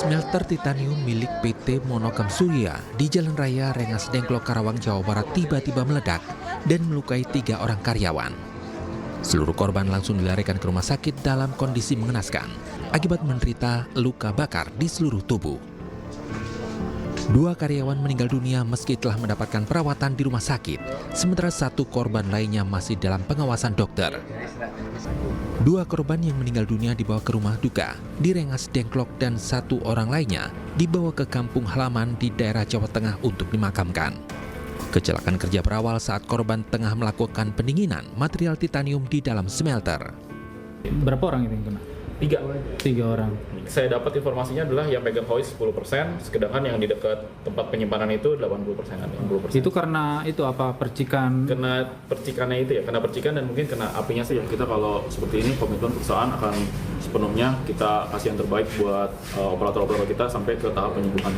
Smelter titanium milik PT Monokam Surya di Jalan Raya Rengas Dengklok, Karawang, Jawa Barat tiba-tiba meledak dan melukai 3 orang karyawan. Seluruh korban langsung dilarikan ke rumah sakit dalam kondisi mengenaskan akibat menderita luka bakar di seluruh tubuh. 2 karyawan meninggal dunia meski telah mendapatkan perawatan di rumah sakit, sementara 1 korban lainnya masih dalam pengawasan dokter. 2 korban yang meninggal dunia dibawa ke rumah duka di Rengas Dengklok dan 1 orang lainnya dibawa ke kampung halaman di daerah Jawa Tengah untuk dimakamkan. Kecelakaan kerja berawal saat korban tengah melakukan pendinginan material titanium di dalam smelter. Berapa orang itu yang kena? 3 orang. Saya dapat informasinya adalah yang pegang hoist 10%, sedangkan yang di dekat tempat penyimpanan itu 80%-an. Itu karena itu apa, percikan? Kena percikannya itu ya, kena percikan dan mungkin kena apinya sih. Kita kalau seperti ini komitmen perusahaan akan sepenuhnya kita kasih yang terbaik buat operator-operator kita sampai ke tahap penyembuhan.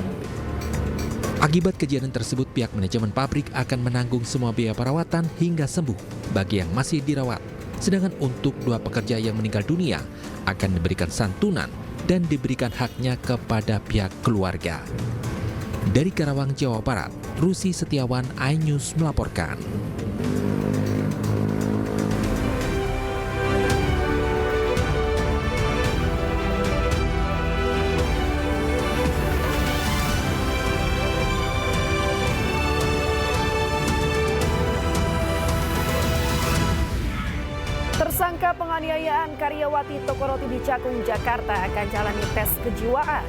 Akibat kejadian tersebut, pihak manajemen pabrik akan menanggung semua biaya perawatan hingga sembuh bagi yang masih dirawat. Sedangkan untuk 2 pekerja yang meninggal dunia akan diberikan santunan dan diberikan haknya kepada pihak keluarga. Dari Karawang, Jawa Barat, Rusi Setiawan, iNews melaporkan. Tersangka penganiayaan karyawati toko roti di Cakung, Jakarta akan jalani tes kejiwaan.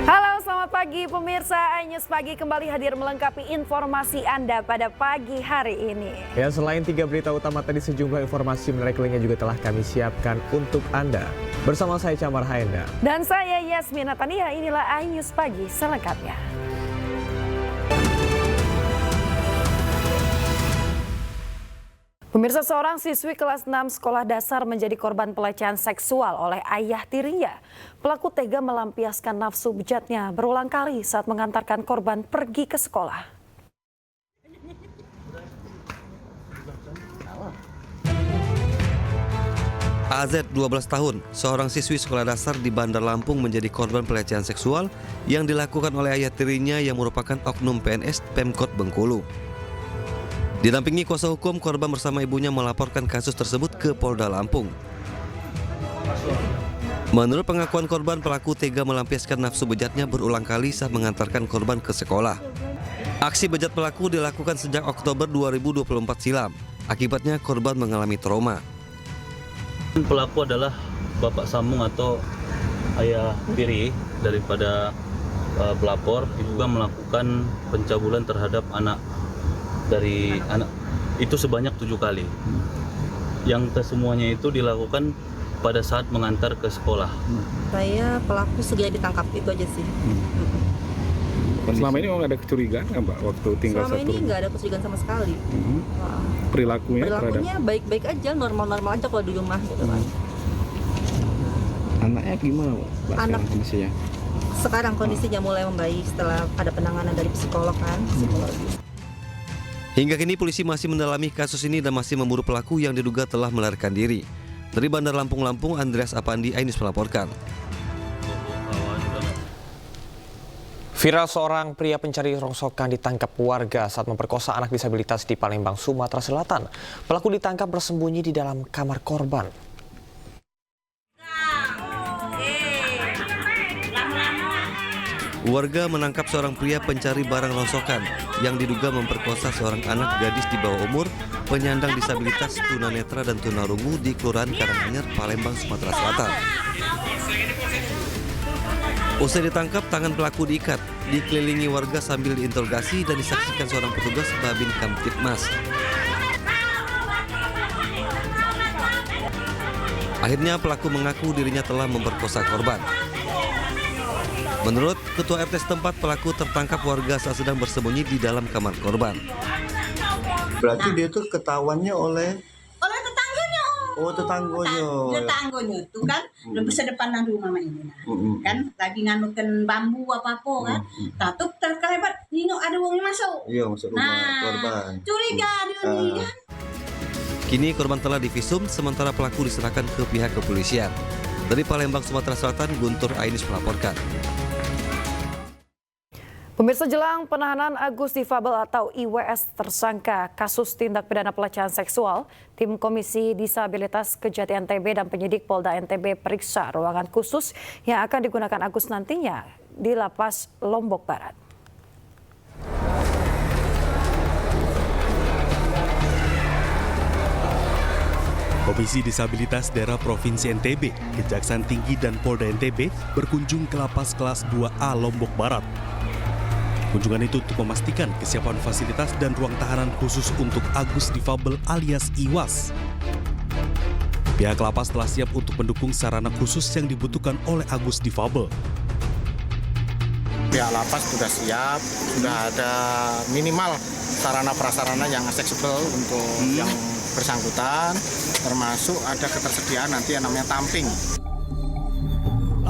Halo, selamat pagi pemirsa. iNews Pagi kembali hadir melengkapi informasi Anda pada pagi hari ini. Ya, selain 3 berita utama tadi, sejumlah informasi menarik lainnya juga telah kami siapkan untuk Anda. Bersama saya Camar Haenda. Dan saya Yasmina Tania, inilah iNews Pagi selengkapnya. Pemirsa, seorang siswi kelas 6 sekolah dasar menjadi korban pelecehan seksual oleh ayah tirinya. Pelaku tega melampiaskan nafsu bejatnya berulang kali saat mengantarkan korban pergi ke sekolah. AZ 12 tahun, seorang siswi sekolah dasar di Bandar Lampung menjadi korban pelecehan seksual yang dilakukan oleh ayah tirinya yang merupakan oknum PNS Pemkot Bengkulu. Didampingi kuasa hukum, korban bersama ibunya melaporkan kasus tersebut ke Polda Lampung. Menurut pengakuan korban, pelaku tega melampiaskan nafsu bejatnya berulang kali saat mengantarkan korban ke sekolah. Aksi bejat pelaku dilakukan sejak Oktober 2024 silam. Akibatnya korban mengalami trauma. Pelaku adalah bapak sambung atau ayah tiri daripada pelapor, juga melakukan pencabulan terhadap anak itu sebanyak 7 kali. Yang kesemuanya itu dilakukan pada saat mengantar ke sekolah. Saya pelaku segera ditangkap, itu aja sih. Selama ini nggak ada kecurigaan nggak Mbak waktu tinggal Selama satu ini rumah? nggak ada kecurigaan sama sekali. Perilakunya baik-baik aja, normal-normal aja kalau di rumah gitu kan. Anaknya gimana Mbak kondisinya? Sekarang kondisinya mulai membaik setelah ada penanganan dari psikolog kan, psikologis. Hingga kini polisi masih mendalami kasus ini dan masih memburu pelaku yang diduga telah melarikan diri. Dari Bandar Lampung, Andreas Apandi, iNews melaporkan. Viral, seorang pria pencari rongsokan ditangkap warga saat memperkosa anak disabilitas di Palembang, Sumatera Selatan. Pelaku ditangkap bersembunyi di dalam kamar korban. Warga menangkap seorang pria pencari barang rongsokan yang diduga memperkosa seorang anak gadis di bawah umur, penyandang disabilitas, tunanetra dan tunarungu di Kelurahan Karanganyar, Palembang, Sumatera Selatan. Usai ditangkap, tangan pelaku diikat, dikelilingi warga sambil diinterogasi dan disaksikan seorang petugas Babin Kamtibmas. Akhirnya pelaku mengaku dirinya telah memperkosa korban. Menurut Ketua RT setempat, pelaku tertangkap warga saat sedang bersembunyi di dalam kamar korban. Berarti dia tuh ketahuannya oleh tetangganya. Oh, Tetangganya itu kan lebih sedepanan rumah ini kan lagi nganukan bambu apa kan. Tuh terkelebat nengok ada uangnya masuk. Iya, masuk rumah korban. Curiga dia nih kan. Kini korban telah divisum, sementara pelaku diserahkan ke pihak kepolisian. Dari Palembang, Sumatera Selatan, Guntur Ainus melaporkan. Pemirsa, jelang penahanan Agus Difabel atau IWS tersangka kasus tindak pidana pelecehan seksual, tim Komisi Disabilitas Kejati NTB dan penyidik Polda NTB periksa ruangan khusus yang akan digunakan Agus nantinya di Lapas Lombok Barat. Komisi Disabilitas Daerah Provinsi NTB, Kejaksaan Tinggi dan Polda NTB berkunjung ke Lapas Kelas 2A Lombok Barat. Kunjungan itu untuk memastikan kesiapan fasilitas dan ruang tahanan khusus untuk Agus Difabel alias IWAS. Pihak lapas telah siap untuk mendukung sarana khusus yang dibutuhkan oleh Agus Difabel. Pihak lapas sudah siap, sudah ada minimal sarana prasarana yang aksesibel untuk yang bersangkutan, termasuk ada ketersediaan nanti yang namanya tamping.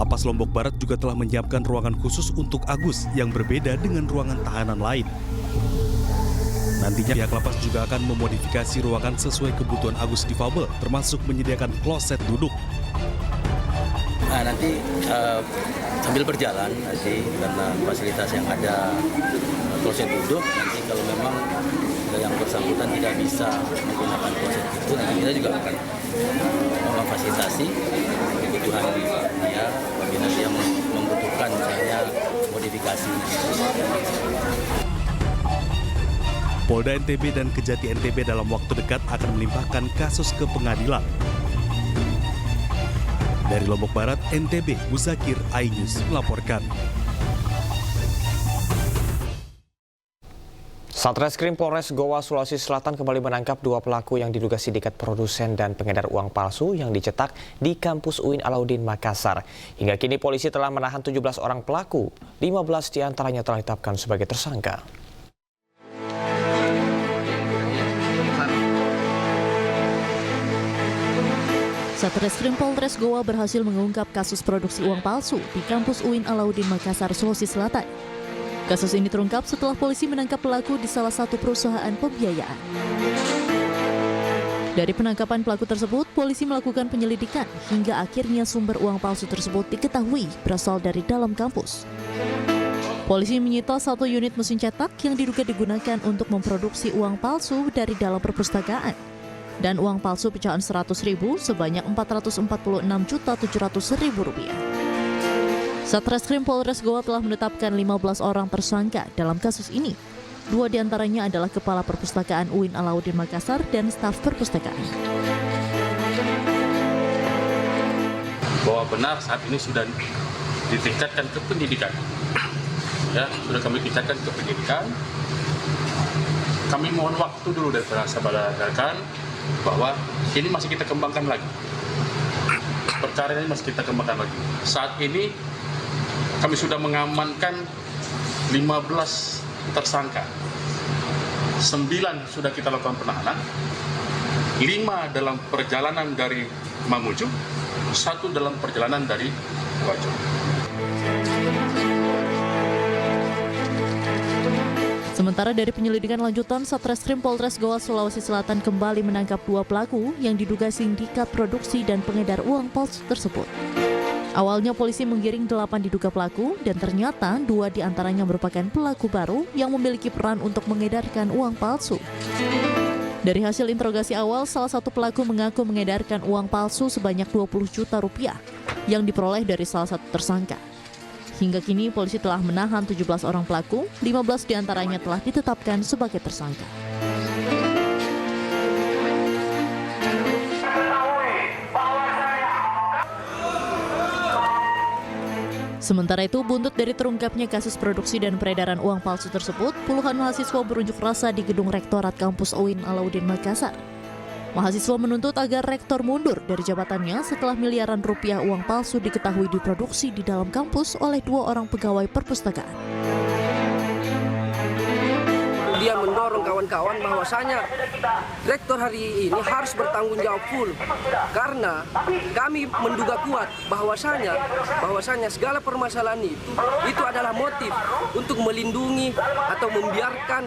Lapas Lombok Barat juga telah menyiapkan ruangan khusus untuk Agus yang berbeda dengan ruangan tahanan lain. Nantinya pihak lapas juga akan memodifikasi ruangan sesuai kebutuhan Agus Difabel, termasuk menyediakan kloset duduk. Nah, nanti sambil berjalan nanti karena fasilitas yang ada kloset duduk, nanti kalau memang yang bersangkutan tidak bisa menggunakan kloset itu, nanti kita juga akan memfasilitasi kebutuhan dia apabila dia membutuhkan misalnya modifikasi. Polda NTB dan Kejati NTB dalam waktu dekat akan melimpahkan kasus ke pengadilan. Dari Lombok Barat, NTB, Muzakir, iNews melaporkan. Satreskrim Polres Goa, Sulawesi Selatan kembali menangkap 2 pelaku yang diduga sindikat produsen dan pengedar uang palsu yang dicetak di kampus UIN Alauddin Makassar. Hingga kini polisi telah menahan 17 orang pelaku, 15 diantaranya telah ditetapkan sebagai tersangka. Satreskrim Polres Goa berhasil mengungkap kasus produksi uang palsu di kampus UIN Alauddin Makassar, Sulawesi Selatan. Kasus ini terungkap setelah polisi menangkap pelaku di salah satu perusahaan pembiayaan. Dari penangkapan pelaku tersebut, polisi melakukan penyelidikan hingga akhirnya sumber uang palsu tersebut diketahui berasal dari dalam kampus. Polisi menyita 1 unit mesin cetak yang diduga digunakan untuk memproduksi uang palsu dari dalam perpustakaan dan uang palsu pecahan 100.000 sebanyak Rp446.700.000. Satreskrim Polres Goa telah menetapkan 15 orang tersangka dalam kasus ini. 2 diantaranya adalah Kepala Perpustakaan UIN Alauddin Makassar dan staf perpustakaan. Bahwa benar saat ini sudah ditingkatkan ke pendidikan. Ya, sudah kami tingkatkan ke pendidikan. Kami mohon waktu dulu dari sahabat rekan bahwa ini masih kita kembangkan lagi. Perkara ini masih kita kembangkan lagi. Saat ini kami sudah mengamankan 15 tersangka. 9 sudah kita lakukan penahanan. 5 dalam perjalanan dari Mamuju, 1 dalam perjalanan dari Wajo. Sementara dari penyelidikan lanjutan, Satreskrim Polres Goa, Sulawesi Selatan kembali menangkap 2 pelaku yang diduga sindikat produksi dan pengedar uang palsu tersebut. Awalnya polisi menggiring 8 diduga pelaku dan ternyata 2 diantaranya merupakan pelaku baru yang memiliki peran untuk mengedarkan uang palsu. Dari hasil interogasi awal, salah satu pelaku mengaku mengedarkan uang palsu sebanyak Rp20 juta yang diperoleh dari salah satu tersangka. Hingga kini polisi telah menahan 17 orang pelaku, 15 diantaranya telah ditetapkan sebagai tersangka. Sementara itu, buntut dari terungkapnya kasus produksi dan peredaran uang palsu tersebut, puluhan mahasiswa berunjuk rasa di gedung Rektorat Kampus UIN Alauddin Makassar. Mahasiswa menuntut agar rektor mundur dari jabatannya setelah miliaran rupiah uang palsu diketahui diproduksi di dalam kampus oleh 2 orang pegawai perpustakaan. Dia mendorong kawan kawan-kawan bahwasanya rektor hari ini harus bertanggung jawab full, karena kami menduga kuat bahwasanya segala permasalahan itu adalah motif untuk melindungi atau membiarkan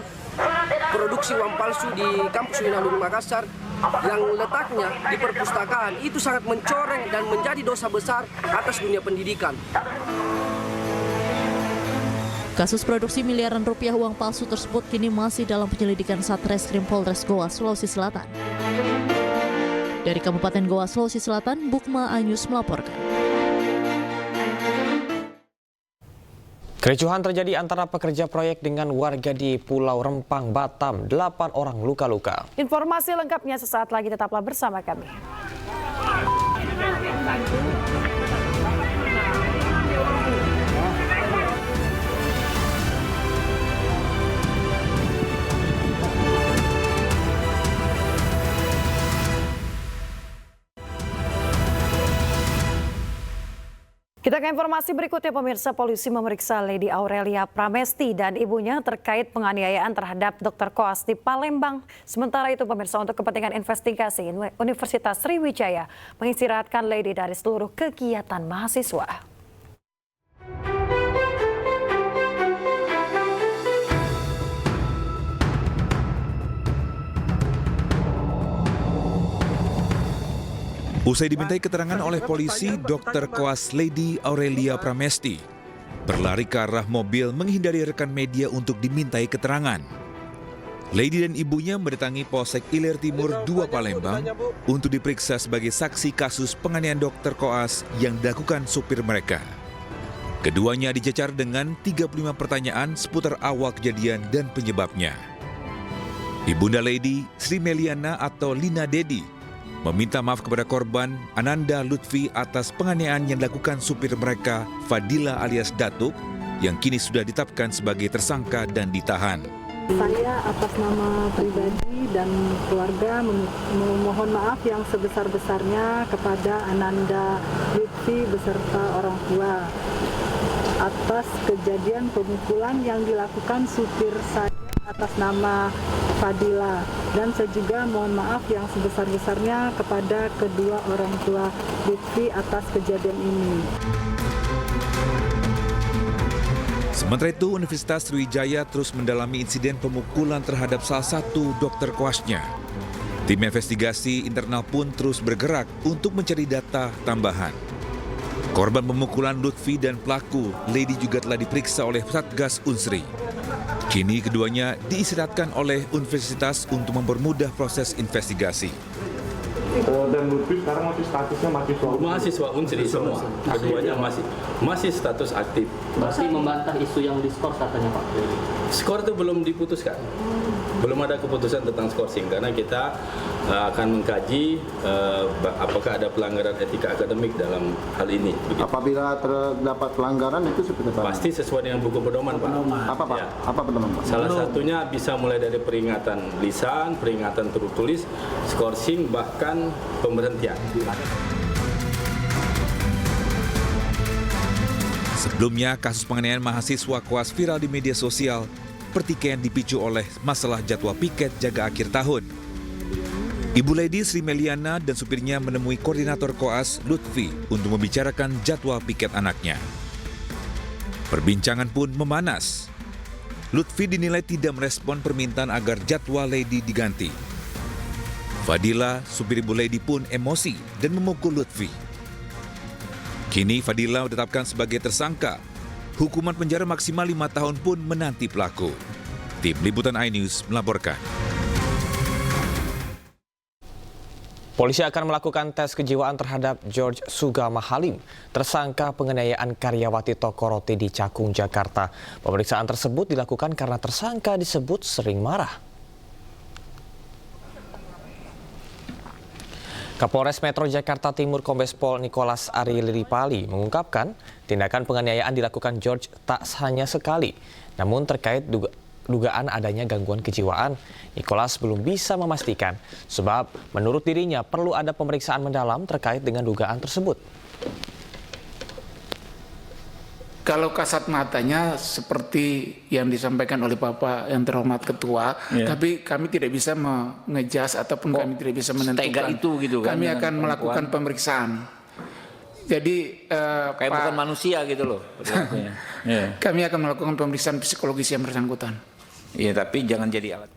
produksi uang palsu di kampus UIN Alauddin Makassar yang letaknya di perpustakaan. Itu sangat mencoreng dan menjadi dosa besar atas dunia pendidikan. Kasus produksi miliaran rupiah uang palsu tersebut kini masih dalam penyelidikan Satreskrim Polres Goa, Sulawesi Selatan. Dari Kabupaten Goa, Sulawesi Selatan, Bukma Anyus melaporkan. Kericuhan terjadi antara pekerja proyek dengan warga di Pulau Rempang, Batam. 8 orang luka-luka. Informasi lengkapnya sesaat lagi, tetaplah bersama kami. Kita ke informasi berikutnya, pemirsa. Polisi memeriksa Lady Aurelia Pramesti dan ibunya terkait penganiayaan terhadap Dr. Koas di Palembang. Sementara itu, pemirsa, untuk kepentingan investigasi, Universitas Sriwijaya mengistirahatkan Lady dari seluruh kegiatan mahasiswa. Usai dimintai keterangan oleh polisi, Dr. Koas Lady Aurelia Pramesti berlari ke arah mobil menghindari rekan media untuk dimintai keterangan. Lady dan ibunya mendatangi Polsek Ilir Timur 2 Palembang untuk diperiksa sebagai saksi kasus penganiayaan Dr. Koas yang dilakukan supir mereka. Keduanya dicecar dengan 35 pertanyaan seputar awal kejadian dan penyebabnya. Ibunda Lady, Sri Meliana atau Lina Dedi, meminta maaf kepada korban Ananda Lutfi atas penganiayaan yang dilakukan supir mereka Fadila alias Datuk yang kini sudah ditetapkan sebagai tersangka dan ditahan. Saya atas nama pribadi dan keluarga memohon maaf yang sebesar-besarnya kepada Ananda Lutfi beserta orang tua atas kejadian pemukulan yang dilakukan supir saya atas nama Fadila, dan saya juga mohon maaf yang sebesar-besarnya kepada kedua orang tua Lutfi atas kejadian ini. Sementara itu, Universitas Sriwijaya terus mendalami insiden pemukulan terhadap salah satu dokter koasnya. Tim investigasi internal pun terus bergerak untuk mencari data tambahan. Korban pemukulan Lutfi dan pelaku, Lady juga telah diperiksa oleh Satgas Unsri. Kini keduanya diistirahatkan oleh universitas untuk mempermudah proses investigasi. Dan Lutfi sekarang masih statusnya mahasiswa Unsri semua. Keduanya masih status aktif. Masih membantah isu yang diskors katanya Pak. Skor itu belum diputuskan. Belum ada keputusan tentang skorsing karena kita akan mengkaji apakah ada pelanggaran etika akademik dalam hal ini. Begitu. Apabila terdapat pelanggaran itu seperti apa? Pasti sesuai dengan buku pedoman, Pak. Apa Pak? Ya. Apa pedoman Pak? Salah satunya bisa mulai dari peringatan lisan, peringatan tertulis, skorsing, bahkan pemberhentian. Sebelumnya, kasus penganiayaan mahasiswa koas viral di media sosial. Pertikaian dipicu oleh masalah jadwal piket jaga akhir tahun. Ibu Lady Sri Meliana dan supirnya menemui koordinator koas Lutfi untuk membicarakan jadwal piket anaknya. Perbincangan pun memanas. Lutfi dinilai tidak merespon permintaan agar jadwal Lady diganti. Fadila, supir Ibu Lady pun emosi dan memukul Lutfi. Kini Fadila ditetapkan sebagai tersangka. Hukuman penjara maksimal 5 tahun pun menanti pelaku. Tim Liputan iNews melaporkan. Polisi akan melakukan tes kejiwaan terhadap George Sugama Halim, tersangka penganiayaan karyawati toko roti di Cakung, Jakarta. Pemeriksaan tersebut dilakukan karena tersangka disebut sering marah. Kapolres Metro Jakarta Timur Kombes Pol Nicholas Ari Liripali mengungkapkan tindakan penganiayaan dilakukan George tak hanya sekali, namun terkait dugaan adanya gangguan kejiwaan. Nicholas belum bisa memastikan, sebab menurut dirinya perlu ada pemeriksaan mendalam terkait dengan dugaan tersebut. Kalau kasat matanya seperti yang disampaikan oleh Bapak yang terhormat Ketua, tapi kami tidak bisa mengejas ataupun kami tidak bisa menentukan. Tega itu gitu kan? Kami akan melakukan pemeriksaan. Jadi kayak bukan manusia gitu loh. Kami akan melakukan pemeriksaan psikologis yang bersangkutan. Iya, tapi jangan jadi alat.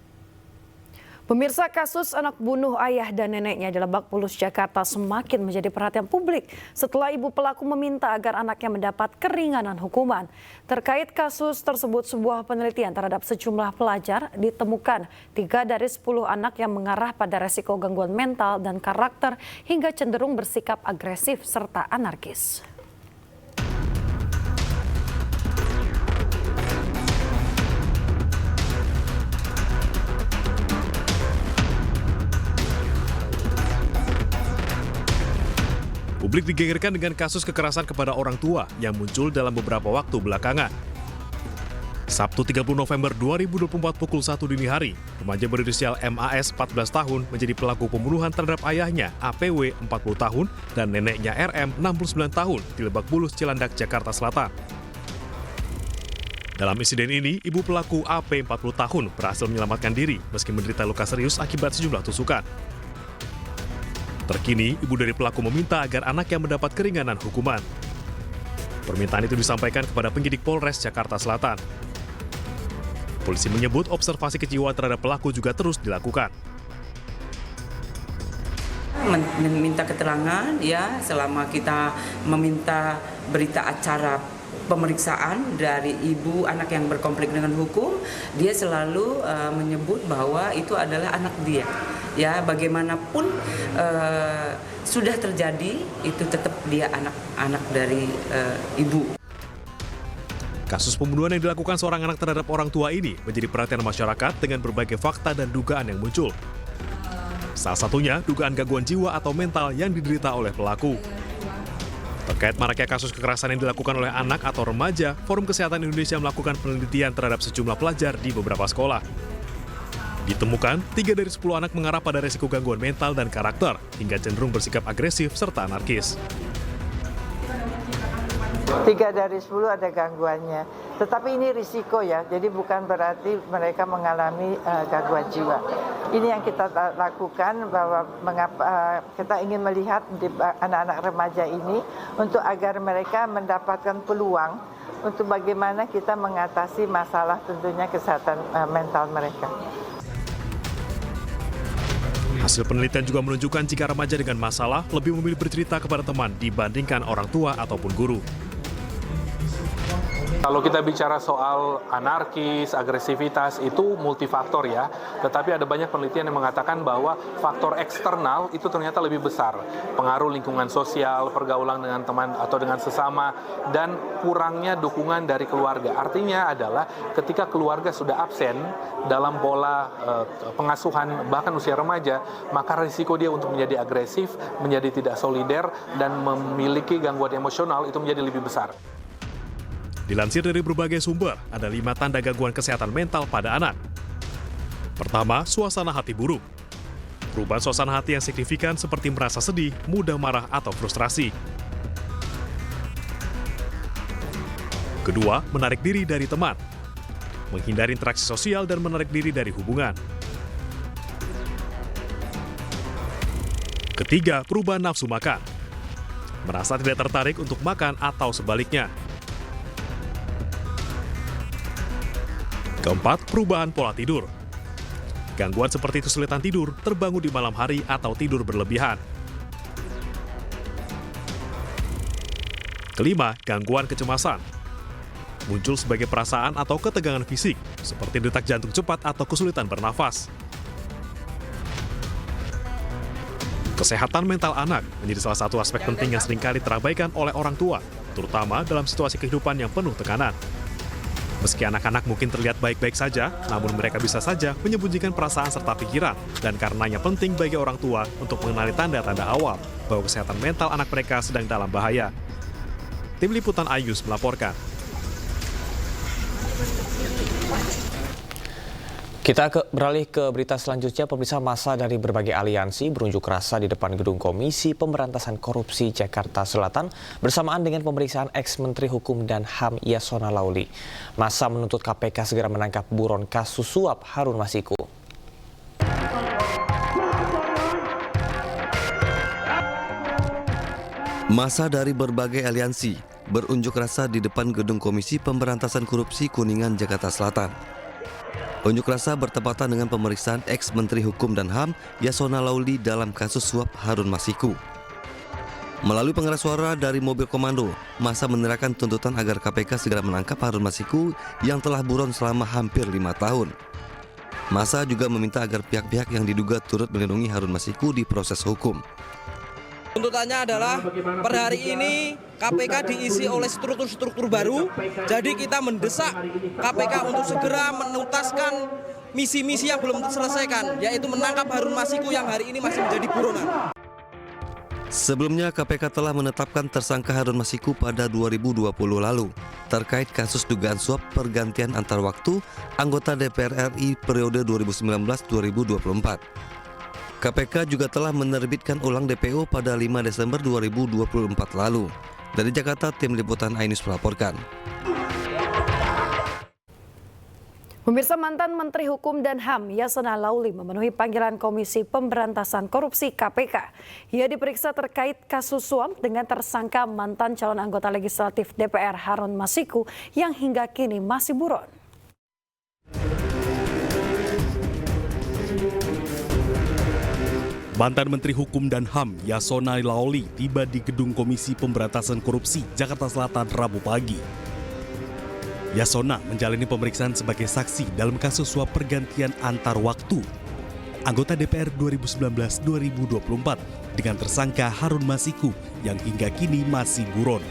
Pemirsa, kasus anak bunuh ayah dan neneknya di Lebak Bulus, Jakarta semakin menjadi perhatian publik setelah ibu pelaku meminta agar anaknya mendapat keringanan hukuman. Terkait kasus tersebut, sebuah penelitian terhadap sejumlah pelajar ditemukan 3 dari 10 anak yang mengarah pada resiko gangguan mental dan karakter hingga cenderung bersikap agresif serta anarkis. Publik digegerkan dengan kasus kekerasan kepada orang tua yang muncul dalam beberapa waktu belakangan. Sabtu 30 November 2024 pukul 1 dini hari, remaja berinisial MAS 14 tahun menjadi pelaku pembunuhan terhadap ayahnya APW 40 tahun dan neneknya RM 69 tahun di Lebak Bulus, Cilandak, Jakarta Selatan. Dalam insiden ini, ibu pelaku AP 40 tahun berhasil menyelamatkan diri meski menderita luka serius akibat sejumlah tusukan. Terkini, ibu dari pelaku meminta agar anaknya mendapat keringanan hukuman. Permintaan itu disampaikan kepada penyidik Polres Jakarta Selatan. Polisi menyebut observasi kejiwaan terhadap pelaku juga terus dilakukan. Meminta keterangan ya selama kita meminta berita acara pemeriksaan dari ibu anak yang berkonflik dengan hukum, dia selalu menyebut bahwa itu adalah anak dia. Ya, bagaimanapun sudah terjadi, itu tetap dia anak dari ibu. Kasus pembunuhan yang dilakukan seorang anak terhadap orang tua ini menjadi perhatian masyarakat dengan berbagai fakta dan dugaan yang muncul. Salah satunya dugaan gangguan jiwa atau mental yang diderita oleh pelaku. Terkait maraknya kasus kekerasan yang dilakukan oleh anak atau remaja, Forum Kesehatan Indonesia melakukan penelitian terhadap sejumlah pelajar di beberapa sekolah. Ditemukan, 3 dari 10 anak mengarah pada risiko gangguan mental dan karakter, hingga cenderung bersikap agresif serta anarkis. 3 dari 10 ada gangguannya. Tetapi ini risiko ya, jadi bukan berarti mereka mengalami gangguan jiwa. Ini yang kita lakukan bahwa kita ingin melihat di anak-anak remaja ini untuk agar mereka mendapatkan peluang untuk bagaimana kita mengatasi masalah tentunya kesehatan mental mereka. Hasil penelitian juga menunjukkan jika remaja dengan masalah lebih memilih bercerita kepada teman dibandingkan orang tua ataupun guru. Kalau kita bicara soal anarkis, agresivitas, itu multifaktor ya. Tetapi ada banyak penelitian yang mengatakan bahwa faktor eksternal itu ternyata lebih besar. Pengaruh lingkungan sosial, pergaulan dengan teman atau dengan sesama, dan kurangnya dukungan dari keluarga. Artinya adalah ketika keluarga sudah absen dalam pola pengasuhan bahkan usia remaja, maka risiko dia untuk menjadi agresif, menjadi tidak solider, dan memiliki gangguan emosional itu menjadi lebih besar. Dilansir dari berbagai sumber, ada 5 tanda gangguan kesehatan mental pada anak. Pertama, suasana hati buruk. Perubahan suasana hati yang signifikan seperti merasa sedih, mudah marah, atau frustrasi. Kedua, menarik diri dari teman. Menghindari interaksi sosial dan menarik diri dari hubungan. Ketiga, perubahan nafsu makan. Merasa tidak tertarik untuk makan atau sebaliknya. Keempat, perubahan pola tidur. Gangguan seperti kesulitan tidur, terbangun di malam hari, atau tidur berlebihan. Kelima, gangguan kecemasan. Muncul sebagai perasaan atau ketegangan fisik, seperti detak jantung cepat atau kesulitan bernafas. Kesehatan mental anak menjadi salah satu aspek penting yang seringkali terabaikan oleh orang tua, terutama dalam situasi kehidupan yang penuh tekanan. Meski anak-anak mungkin terlihat baik-baik saja, namun mereka bisa saja menyembunyikan perasaan serta pikiran, dan karenanya penting bagi orang tua untuk mengenali tanda-tanda awal bahwa kesehatan mental anak mereka sedang dalam bahaya. Tim Liputan Ayus melaporkan. Kita beralih ke berita selanjutnya. Pemirsa, massa dari berbagai aliansi berunjuk rasa di depan gedung Komisi Pemberantasan Korupsi Jakarta Selatan bersamaan dengan pemeriksaan ex-Menteri Hukum dan HAM Yasona Lauli. Massa menuntut KPK segera menangkap buron kasus suap Harun Masiku. Massa dari berbagai aliansi berunjuk rasa di depan gedung Komisi Pemberantasan Korupsi Kuningan, Jakarta Selatan. Unjuk rasa bertepatan dengan pemeriksaan ex-Menteri Hukum dan HAM Yasona Lauli dalam kasus suap Harun Masiku. Melalui pengeras suara dari mobil komando, massa menyerahkan tuntutan agar KPK segera menangkap Harun Masiku yang telah buron selama hampir 5 tahun. Massa juga meminta agar pihak-pihak yang diduga turut melindungi Harun Masiku di proses hukum. Tuntutannya adalah per hari ini KPK diisi oleh struktur-struktur baru, jadi kita mendesak KPK untuk segera menuntaskan misi-misi yang belum terselesaikan, yaitu menangkap Harun Masiku yang hari ini masih menjadi buronan. Sebelumnya KPK telah menetapkan tersangka Harun Masiku pada 2020 lalu terkait kasus dugaan suap pergantian antar waktu anggota DPR RI periode 2019-2024. KPK juga telah menerbitkan ulang DPO pada 5 Desember 2024 lalu. Dari Jakarta, tim liputan iNews melaporkan. Pemirsa, mantan Menteri Hukum dan HAM Yasona Lauli memenuhi panggilan Komisi Pemberantasan Korupsi KPK. Ia diperiksa terkait kasus suap dengan tersangka mantan calon anggota legislatif DPR Harun Masiku yang hingga kini masih buron. Mantan Menteri Hukum dan HAM Yasona Lauli tiba di gedung Komisi Pemberantasan Korupsi Jakarta Selatan Rabu pagi. Yasona menjalani pemeriksaan sebagai saksi dalam kasus suap pergantian antar waktu anggota DPR 2019-2024 dengan tersangka Harun Masiku yang hingga kini masih buron.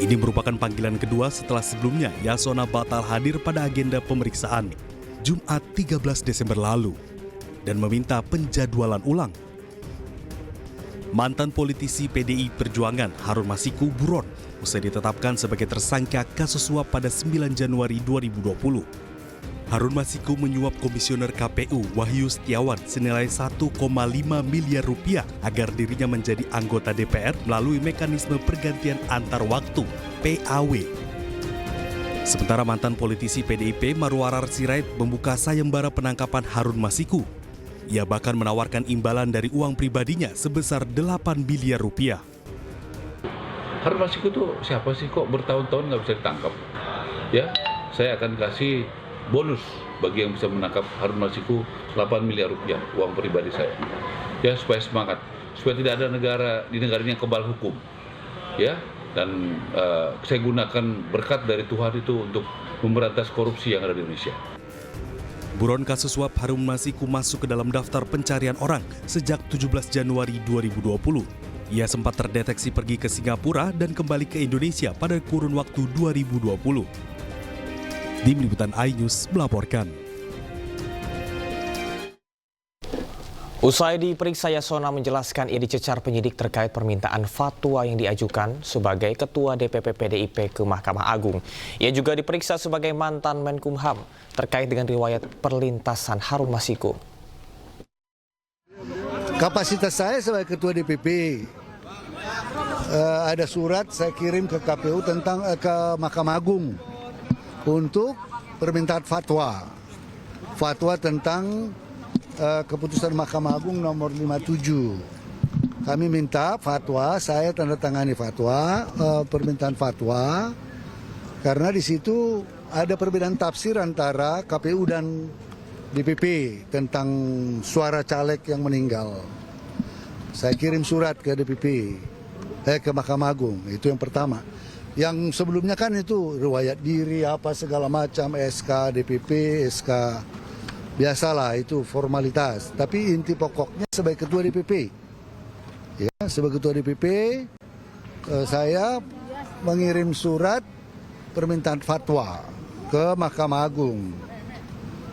Ini merupakan panggilan kedua setelah sebelumnya Yasona batal hadir pada agenda pemeriksaan Jumat 13 Desember lalu dan meminta penjadwalan ulang. Mantan politisi PDI Perjuangan Harun Masiku buron usai ditetapkan sebagai tersangka kasus suap pada 9 Januari 2020. Harun Masiku menyuap Komisioner KPU Wahyu Setiawan senilai 1,5 miliar rupiah agar dirinya menjadi anggota DPR melalui mekanisme pergantian antar waktu PAW. Sementara mantan politisi PDIP Marwarar Sirait membuka sayembara penangkapan Harun Masiku. Ia bahkan menawarkan imbalan dari uang pribadinya sebesar 8 miliar rupiah. Harun Masiku itu siapa sih kok bertahun-tahun nggak bisa ditangkap? Ya, saya akan kasih bonus bagi yang bisa menangkap Harun Masiku 8 miliar rupiah uang pribadi saya. Ya, supaya semangat, supaya tidak ada negara di negara ini yang kebal hukum. Ya, dan saya gunakan berkat dari Tuhan itu untuk memberantas korupsi yang ada di Indonesia. Buron kasus suap Harun Masiku masuk ke dalam daftar pencarian orang sejak 17 Januari 2020. Ia sempat terdeteksi pergi ke Singapura dan kembali ke Indonesia pada kurun waktu 2020. Tim Liputan iNews melaporkan. Usai diperiksa, Yasona menjelaskan ia dicecar penyidik terkait permintaan fatwa yang diajukan sebagai Ketua DPP PDIP ke Mahkamah Agung. Ia juga diperiksa sebagai mantan Menkumham terkait dengan riwayat perlintasan Harun Masiku. Kapasitas saya sebagai Ketua DPP, ada surat saya kirim ke KPU tentang ke Mahkamah Agung untuk permintaan fatwa tentang keputusan Mahkamah Agung nomor 57. Kami minta fatwa, saya tanda tangani fatwa, permintaan fatwa, karena di situ ada perbedaan tafsir antara KPU dan DPP tentang suara caleg yang meninggal. Saya kirim surat ke DPP, ke Mahkamah Agung, itu yang pertama. Yang sebelumnya kan itu riwayat diri apa segala macam, SK DPP, SK biasalah itu formalitas. Tapi inti pokoknya sebagai Ketua DPP, ya sebagai Ketua DPP, saya mengirim surat permintaan fatwa ke Mahkamah Agung.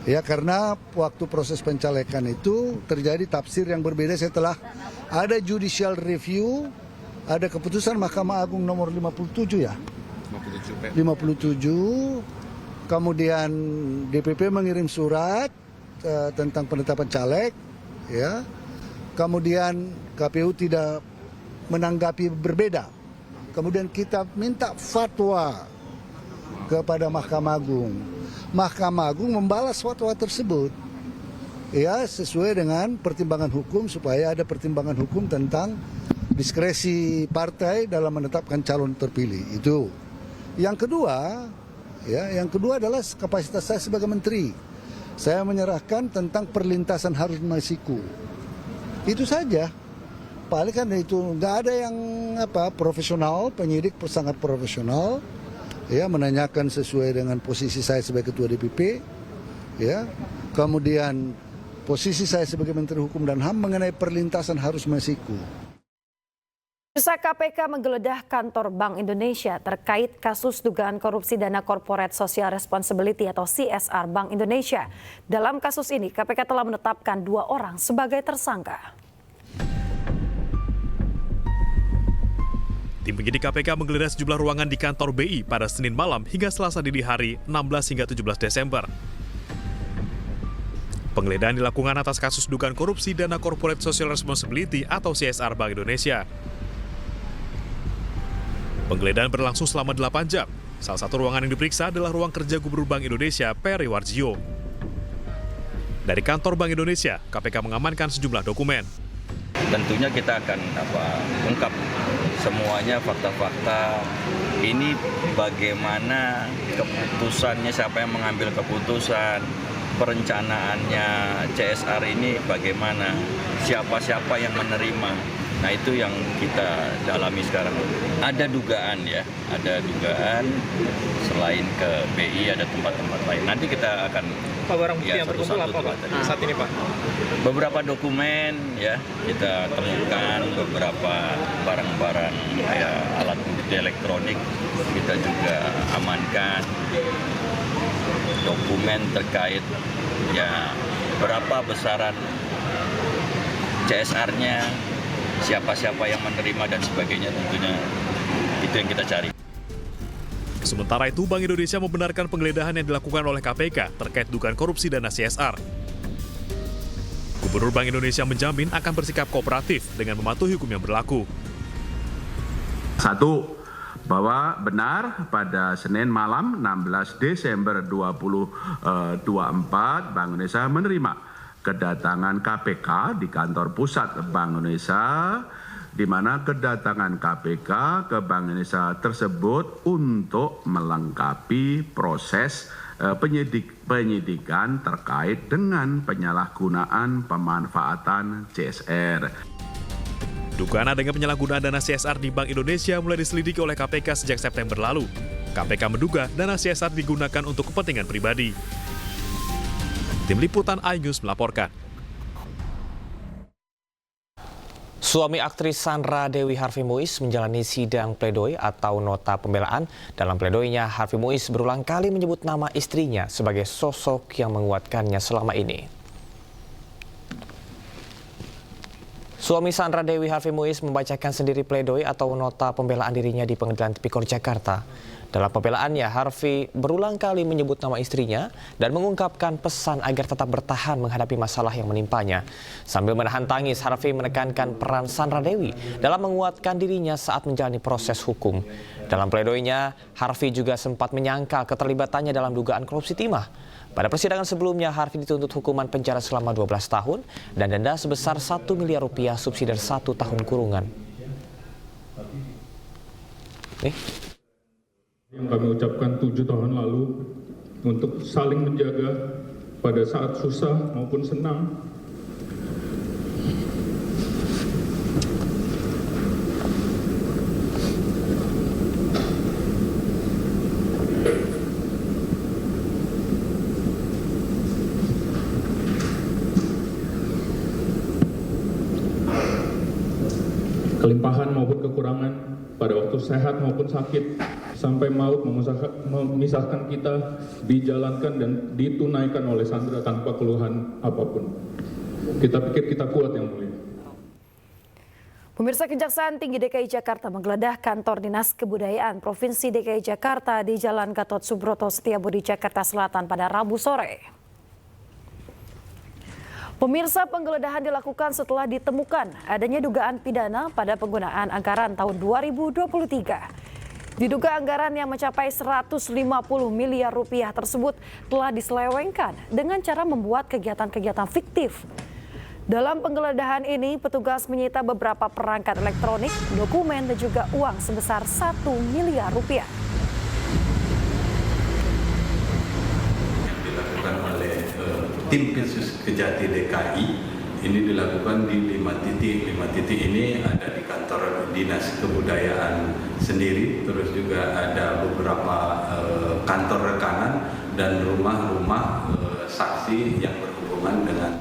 Ya, karena waktu proses pencalekan itu terjadi tafsir yang berbeda setelah ada judicial review, ada keputusan Mahkamah Agung nomor 57 ya. 57. kemudian DPP mengirim surat tentang penetapan caleg, ya. Kemudian KPU tidak menanggapi berbeda. Kemudian kita minta fatwa kepada Mahkamah Agung. Mahkamah Agung membalas fatwa tersebut, ya, sesuai dengan pertimbangan hukum, supaya ada pertimbangan hukum tentang diskresi partai dalam menetapkan calon terpilih. Itu. Yang kedua, ya, yang kedua adalah kapasitas saya sebagai menteri. Saya menyerahkan tentang perlintasan Harun Masiku. Itu saja. Paling kan itu nggak ada yang profesional, penyidik sangat profesional, ya, menanyakan sesuai dengan posisi saya sebagai ketua DPP, ya. Kemudian posisi saya sebagai Menteri Hukum dan HAM mengenai perlintasan Harun Masiku. Desak KPK menggeledah kantor Bank Indonesia terkait kasus dugaan korupsi dana Corporate Social Responsibility atau CSR Bank Indonesia. Dalam kasus ini, KPK telah menetapkan 2 orang sebagai tersangka. Tim penyidik KPK menggeledah sejumlah ruangan di kantor BI pada Senin malam hingga Selasa dini hari 16 hingga 17 Desember. Penggeledahan dilakukan atas kasus dugaan korupsi dana Corporate Social Responsibility atau CSR Bank Indonesia. Penggeledahan berlangsung selama 8 jam. Salah satu ruangan yang diperiksa adalah ruang kerja Gubernur Bank Indonesia, Peri Warjio. Dari kantor Bank Indonesia, KPK mengamankan sejumlah dokumen. Tentunya kita akan ungkap semuanya fakta-fakta ini, bagaimana keputusannya, siapa yang mengambil keputusan, perencanaannya CSR ini bagaimana, siapa-siapa yang menerima. Nah, itu yang kita dalami sekarang. Ada dugaan, ya, ada dugaan selain ke BI ada tempat-tempat lain. Nanti kita akan Pak, barang bukti yang berkumpul apa Pak saat ini Pak? Beberapa dokumen, ya, kita temukan beberapa barang-barang kayak alat bukti elektronik kita juga amankan. Dokumen terkait, ya, berapa besaran CSR-nya, siapa-siapa yang menerima dan sebagainya, tentunya itu yang kita cari. Sementara itu, Bank Indonesia membenarkan penggeledahan yang dilakukan oleh KPK terkait dugaan korupsi dana CSR. Gubernur Bank Indonesia menjamin akan bersikap kooperatif dengan mematuhi hukum yang berlaku. 1. Bahwa benar pada Senin malam 16 Desember 2024 Bank Indonesia menerima kedatangan KPK di kantor pusat Bank Indonesia, di mana kedatangan KPK ke Bank Indonesia tersebut untuk melengkapi proses penyidikan terkait dengan penyalahgunaan pemanfaatan CSR. Dugaan adanya penyalahgunaan dana CSR di Bank Indonesia mulai diselidiki oleh KPK sejak September lalu. KPK menduga dana CSR digunakan untuk kepentingan pribadi. Tim Liputan iNews melaporkan. Suami aktris Sandra Dewi Harvey Muiz menjalani sidang pledoi atau nota pembelaan. Dalam pledoinya, Harvey Muiz berulang kali menyebut nama istrinya sebagai sosok yang menguatkannya selama ini. Suami Sandra Dewi Harvey Muiz membacakan sendiri pledoi atau nota pembelaan dirinya di Pengadilan Tipikor Jakarta. Dalam pembelaannya, Harvey berulang kali menyebut nama istrinya dan mengungkapkan pesan agar tetap bertahan menghadapi masalah yang menimpanya. Sambil menahan tangis, Harvey menekankan peran Sandra Dewi dalam menguatkan dirinya saat menjalani proses hukum. Dalam pledoinya, Harvey juga sempat menyangkal keterlibatannya dalam dugaan korupsi timah. Pada persidangan sebelumnya, Harvey dituntut hukuman penjara selama 12 tahun dan denda sebesar 1 miliar rupiah subsidi 1 tahun kurungan. Yang kami ucapkan 7 tahun lalu untuk saling menjaga pada saat susah maupun senang. Kelimpahan maupun kekurangan pada waktu sehat maupun sakit, sampai maut memisahkan kita, dijalankan dan ditunaikan oleh Sandra tanpa keluhan apapun. Kita pikir kita kuat, Yang Mulia. Pemirsa, Kejaksaan Tinggi DKI Jakarta menggeledah kantor Dinas Kebudayaan Provinsi DKI Jakarta di Jalan Gatot Subroto Setiabudi, Jakarta Selatan pada Rabu sore. Pemirsa, penggeledahan dilakukan setelah ditemukan adanya dugaan pidana pada penggunaan anggaran tahun 2023. Diduga anggaran yang mencapai 150 miliar rupiah tersebut telah diselewengkan dengan cara membuat kegiatan-kegiatan fiktif. Dalam penggeledahan ini, petugas menyita beberapa perangkat elektronik, dokumen, dan juga uang sebesar 1 miliar rupiah. Dilakukan oleh tim Khusus Kejati DKI, ini dilakukan di 5 titik. 5 titik ini ada di kantor Dinas Kebudayaan sendiri, terus juga ada beberapa kantor rekanan dan rumah-rumah saksi yang berhubungan dengan.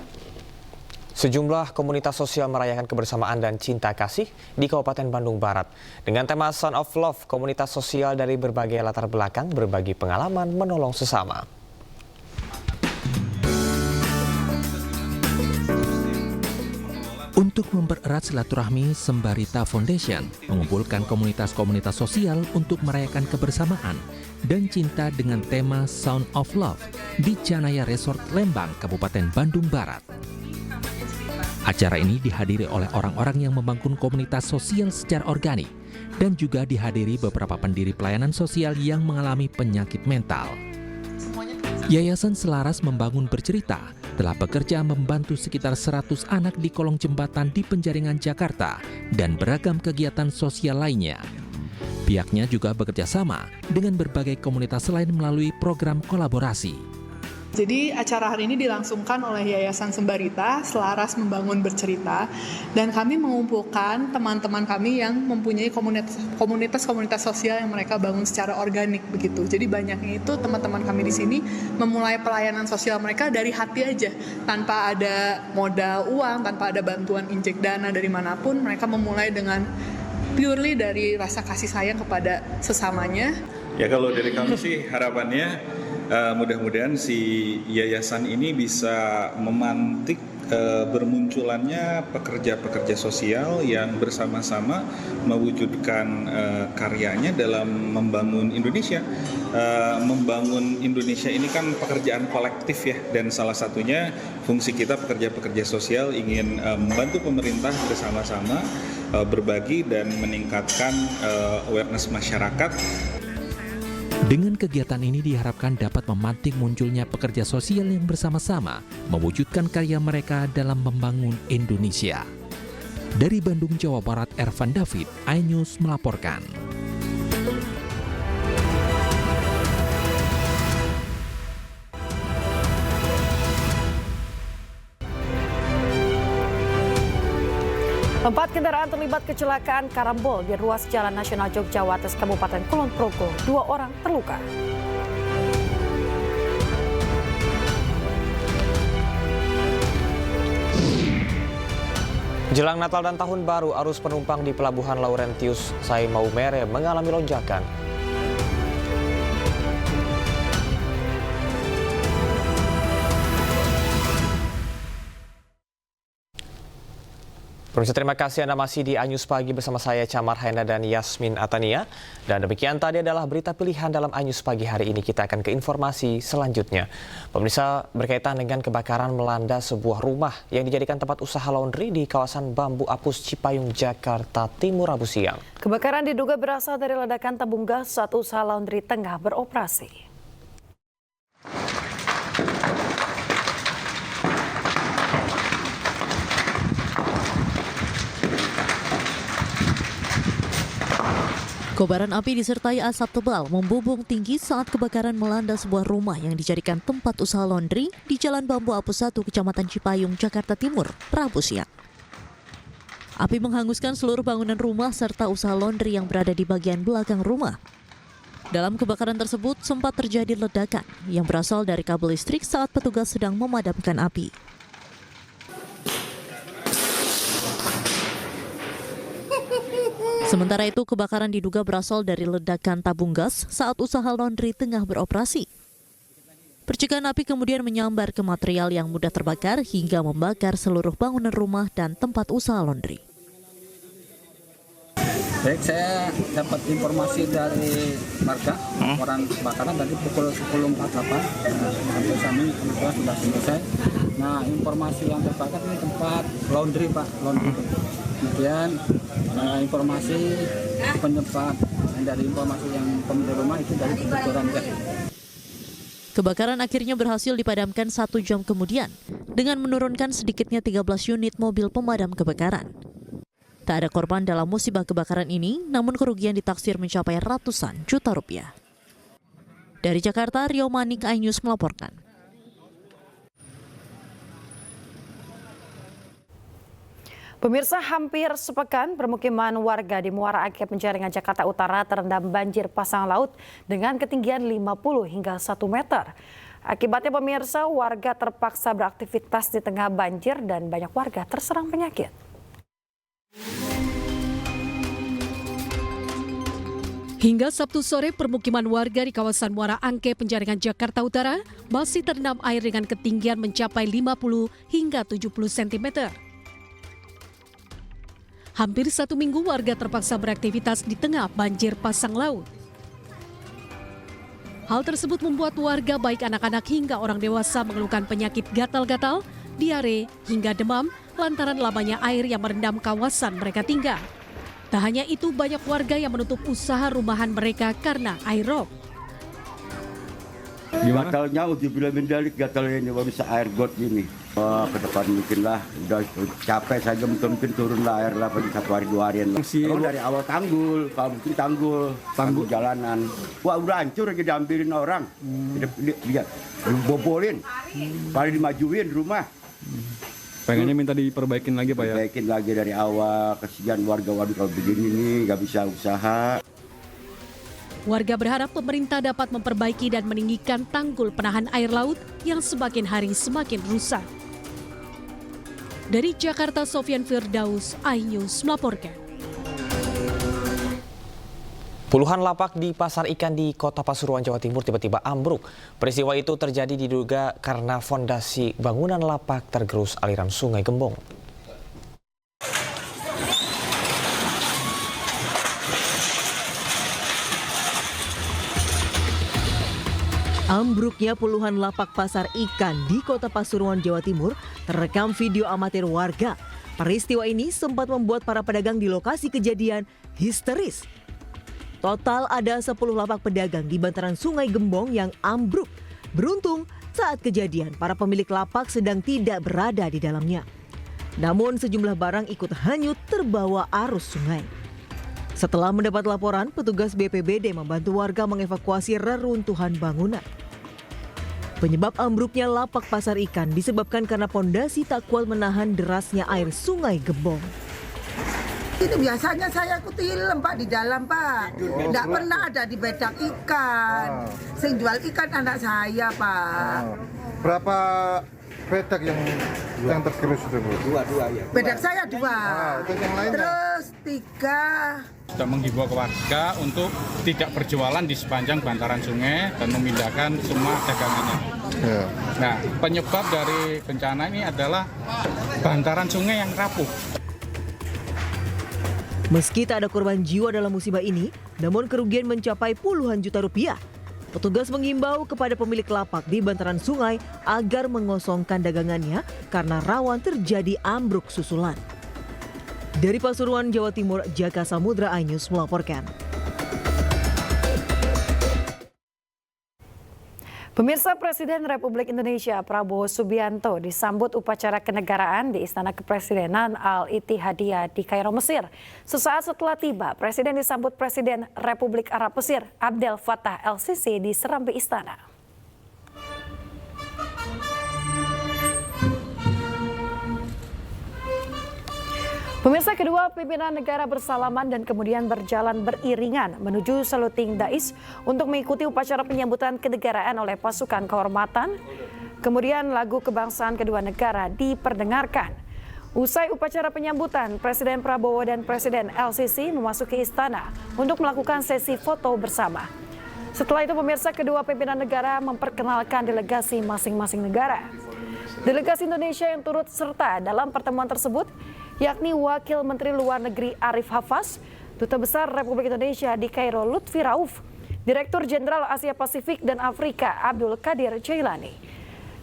Sejumlah komunitas sosial merayakan kebersamaan dan cinta kasih di Kabupaten Bandung Barat. Dengan tema Sound of Love, komunitas sosial dari berbagai latar belakang berbagi pengalaman menolong sesama. Untuk mempererat silaturahmi, Sembarita Foundation mengumpulkan komunitas-komunitas sosial untuk merayakan kebersamaan dan cinta dengan tema Sound of Love di Janaya Resort Lembang, Kabupaten Bandung Barat. Acara ini dihadiri oleh orang-orang yang membangun komunitas sosial secara organik dan juga dihadiri beberapa pendiri pelayanan sosial yang mengalami penyakit mental. Yayasan Selaras Membangun Bercerita telah bekerja membantu sekitar 100 anak di kolong jembatan di Penjaringan, Jakarta dan beragam kegiatan sosial lainnya. Pihaknya juga bekerja sama dengan berbagai komunitas lain melalui program kolaborasi. Jadi acara hari ini dilangsungkan oleh Yayasan Sembarita, Selaras Membangun Bercerita, dan kami mengumpulkan teman-teman kami yang mempunyai komunitas-komunitas sosial yang mereka bangun secara organik begitu. Jadi banyaknya itu teman-teman kami di sini memulai pelayanan sosial mereka dari hati aja, tanpa ada modal uang, tanpa ada bantuan injek dana dari manapun. Mereka memulai dengan purely dari rasa kasih sayang kepada sesamanya. Ya, kalau dari kami sih harapannya mudah-mudahan si yayasan ini bisa memantik bermunculannya pekerja-pekerja sosial yang bersama-sama mewujudkan karyanya dalam membangun Indonesia. Membangun Indonesia ini kan pekerjaan kolektif ya, dan salah satunya fungsi kita pekerja-pekerja sosial ingin membantu pemerintah bersama-sama berbagi dan meningkatkan awareness masyarakat. Dengan kegiatan ini diharapkan dapat memantik munculnya pekerja sosial yang bersama-sama mewujudkan karya mereka dalam membangun Indonesia. Dari Bandung, Jawa Barat, Ervan David, iNews melaporkan. Empat kendaraan terlibat kecelakaan karambol di ruas Jalan Nasional Jogjawates, Kabupaten Kulon Progo. 2 orang terluka. Jelang Natal dan Tahun Baru, arus penumpang di Pelabuhan Laurentius Sai Maumere mengalami lonjakan. Pemirsa, terima kasih Anda masih di iNews Pagi bersama saya Camar Haina dan Yasmin Atania. Dan demikian tadi adalah berita pilihan dalam iNews Pagi hari ini. Kita akan ke informasi selanjutnya. Pemirsa, berkaitan dengan kebakaran melanda sebuah rumah yang dijadikan tempat usaha laundry di kawasan Bambu Apus Cipayung, Jakarta Timur Rabu siang. Kebakaran diduga berasal dari ledakan tabung gas saat usaha laundry tengah beroperasi. Kobaran api disertai asap tebal membumbung tinggi saat kebakaran melanda sebuah rumah yang dijadikan tempat usaha laundry di Jalan Bambu Apus 1, Kecamatan Cipayung, Jakarta Timur, Rabu siang. Api menghanguskan seluruh bangunan rumah serta usaha laundry yang berada di bagian belakang rumah. Dalam kebakaran tersebut sempat terjadi ledakan yang berasal dari kabel listrik saat petugas sedang memadamkan api. Sementara itu, kebakaran diduga berasal dari ledakan tabung gas saat usaha laundry tengah beroperasi. Percikan api kemudian menyambar ke material yang mudah terbakar hingga membakar seluruh bangunan rumah dan tempat usaha laundry. Baik, saya dapat informasi dari warga laporan kebakaran tadi pukul 10.48 sampai kami kebetulan sudah selesai. Nah, informasi yang terbakar ini tempat laundry Pak, laundry. Kemudian informasi penyebab dari informasi yang pemilik rumah itu dari kebocoran gas. Kebakaran akhirnya berhasil dipadamkan 1 jam kemudian dengan menurunkan sedikitnya 13 unit mobil pemadam kebakaran. Tak ada korban dalam musibah kebakaran ini, namun kerugian ditaksir mencapai ratusan juta rupiah. Dari Jakarta, Rio Manik, iNews melaporkan. Pemirsa, hampir sepekan permukiman warga di Muara Angke Penjaringan Jakarta Utara terendam banjir pasang laut dengan ketinggian 50 hingga 1 meter. Akibatnya pemirsa, warga terpaksa beraktivitas di tengah banjir dan banyak warga terserang penyakit. Hingga Sabtu sore, permukiman warga di kawasan Muara Angke Penjaringan Jakarta Utara masih terendam air dengan ketinggian mencapai 50 hingga 70 cm. Hampir 1 minggu warga terpaksa beraktivitas di tengah banjir pasang laut. Hal tersebut membuat warga baik anak-anak hingga orang dewasa mengeluhkan penyakit gatal-gatal, diare hingga demam lantaran lamanya air yang merendam kawasan mereka tinggal. Tak hanya itu, banyak warga yang menutup usaha rumahan mereka karena air rob. Gatalnya udah bila mendalik gatal ini baru air got ini. Ke depan mungkin lah, udah capek saja mungkin turunlah air lah pada 1 hari 2 harian. Kalau dari awal tanggul, kalau mungkin tanggul jalanan. Wah udah hancur aja diambilin orang. Dia bobolin, paling dimajuin rumah. Pengennya minta diperbaikin lagi Pak ya? Perbaikin lagi dari awal, kesian warga-warga kalau begini nih nggak bisa usaha. Warga berharap pemerintah dapat memperbaiki dan meninggikan tanggul penahan air laut yang semakin hari semakin rusak. Dari Jakarta, Sofyan Firdaus, iNews melaporkan. Puluhan lapak di pasar ikan di Kota Pasuruan, Jawa Timur tiba-tiba ambruk. Peristiwa itu terjadi diduga karena fondasi bangunan lapak tergerus aliran Sungai Gembong. Ambruknya puluhan lapak pasar ikan di Kota Pasuruan, Jawa Timur terekam video amatir warga. Peristiwa ini sempat membuat para pedagang di lokasi kejadian histeris. Total ada 10 lapak pedagang di bantaran Sungai Gembong yang ambruk. Beruntung saat kejadian para pemilik lapak sedang tidak berada di dalamnya. Namun sejumlah barang ikut hanyut terbawa arus sungai. Setelah mendapat laporan, petugas BPBD membantu warga mengevakuasi reruntuhan bangunan. Penyebab ambruknya lapak pasar ikan disebabkan karena pondasi tak kuat menahan derasnya air Sungai Gembong. Itu biasanya saya kutilen Pak di dalam Pak. Tidak pernah ada di bedak ikan. Sing jual ikan anak saya Pak. Berapa bedak yang tergerus itu Bu? Dua ya. Bedak saya 2. Yang lain terus 3. Kita menghimbau ke warga untuk tidak berjualan di sepanjang bantaran sungai dan memindahkan semua dagangannya. Ya. Nah, penyebab dari bencana ini adalah bantaran sungai yang rapuh. Meski tak ada korban jiwa dalam musibah ini, namun kerugian mencapai puluhan juta rupiah. Petugas mengimbau kepada pemilik lapak di bantaran sungai agar mengosongkan dagangannya karena rawan terjadi ambruk susulan. Dari Pasuruan, Jawa Timur, Jaka Samudra, iNews melaporkan. Pemirsa, Presiden Republik Indonesia Prabowo Subianto disambut upacara kenegaraan di Istana Kepresidenan Al-Ittihadiyah di Kairo, Mesir. Sesaat setelah tiba, Presiden disambut Presiden Republik Arab Mesir Abdel Fattah El-Sisi di serambi istana. Pemirsa, kedua pimpinan negara bersalaman dan kemudian berjalan beriringan menuju saluting Dais untuk mengikuti upacara penyambutan kenegaraan oleh pasukan kehormatan. Kemudian lagu kebangsaan kedua negara diperdengarkan. Usai upacara penyambutan, Presiden Prabowo dan Presiden El-Sisi memasuki istana untuk melakukan sesi foto bersama. Setelah itu, pemirsa, kedua pimpinan negara memperkenalkan delegasi masing-masing negara. Delegasi Indonesia yang turut serta dalam pertemuan tersebut yakni Wakil Menteri Luar Negeri Arif Hafaz, Duta Besar Republik Indonesia di Kairo Lutfi Rauf, Direktur Jenderal Asia Pasifik dan Afrika Abdul Qadir Jailani.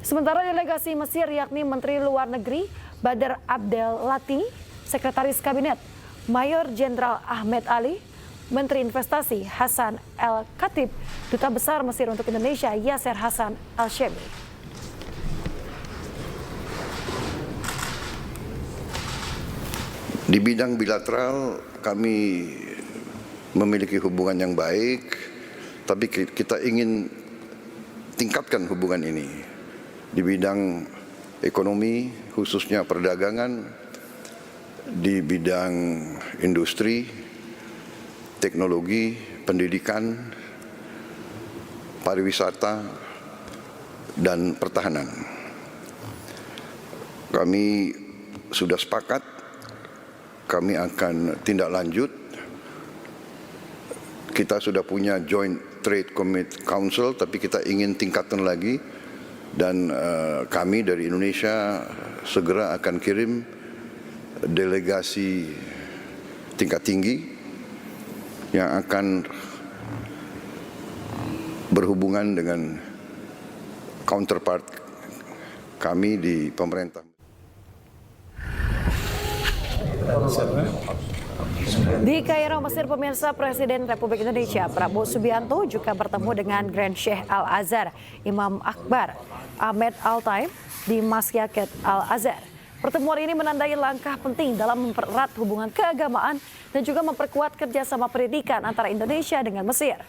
Sementara delegasi Mesir yakni Menteri Luar Negeri Badr Abdel Lati, Sekretaris Kabinet Mayor Jenderal Ahmed Ali, Menteri Investasi Hasan El Khatib, Duta Besar Mesir untuk Indonesia Yasser Hasan Al-Shemi. Di bidang bilateral kami memiliki hubungan yang baik, tapi kita ingin tingkatkan hubungan ini. Di bidang ekonomi, khususnya perdagangan, di bidang industri, teknologi, pendidikan, pariwisata, dan pertahanan. Kami sudah sepakat, kami akan tindak lanjut. Kita sudah punya Joint Trade Council, tapi kita ingin tingkatkan lagi. Dan kami dari Indonesia segera akan kirim delegasi tingkat tinggi yang akan berhubungan dengan counterpart kami di pemerintah. Di Kairo, Mesir, pemirsa, Presiden Republik Indonesia Prabowo Subianto juga bertemu dengan Grand Sheikh Al-Azhar, Imam Akbar Ahmed Al-Taib di Masjid Al-Azhar. Pertemuan ini menandai langkah penting dalam mempererat hubungan keagamaan dan juga memperkuat kerjasama pendidikan antara Indonesia dengan Mesir.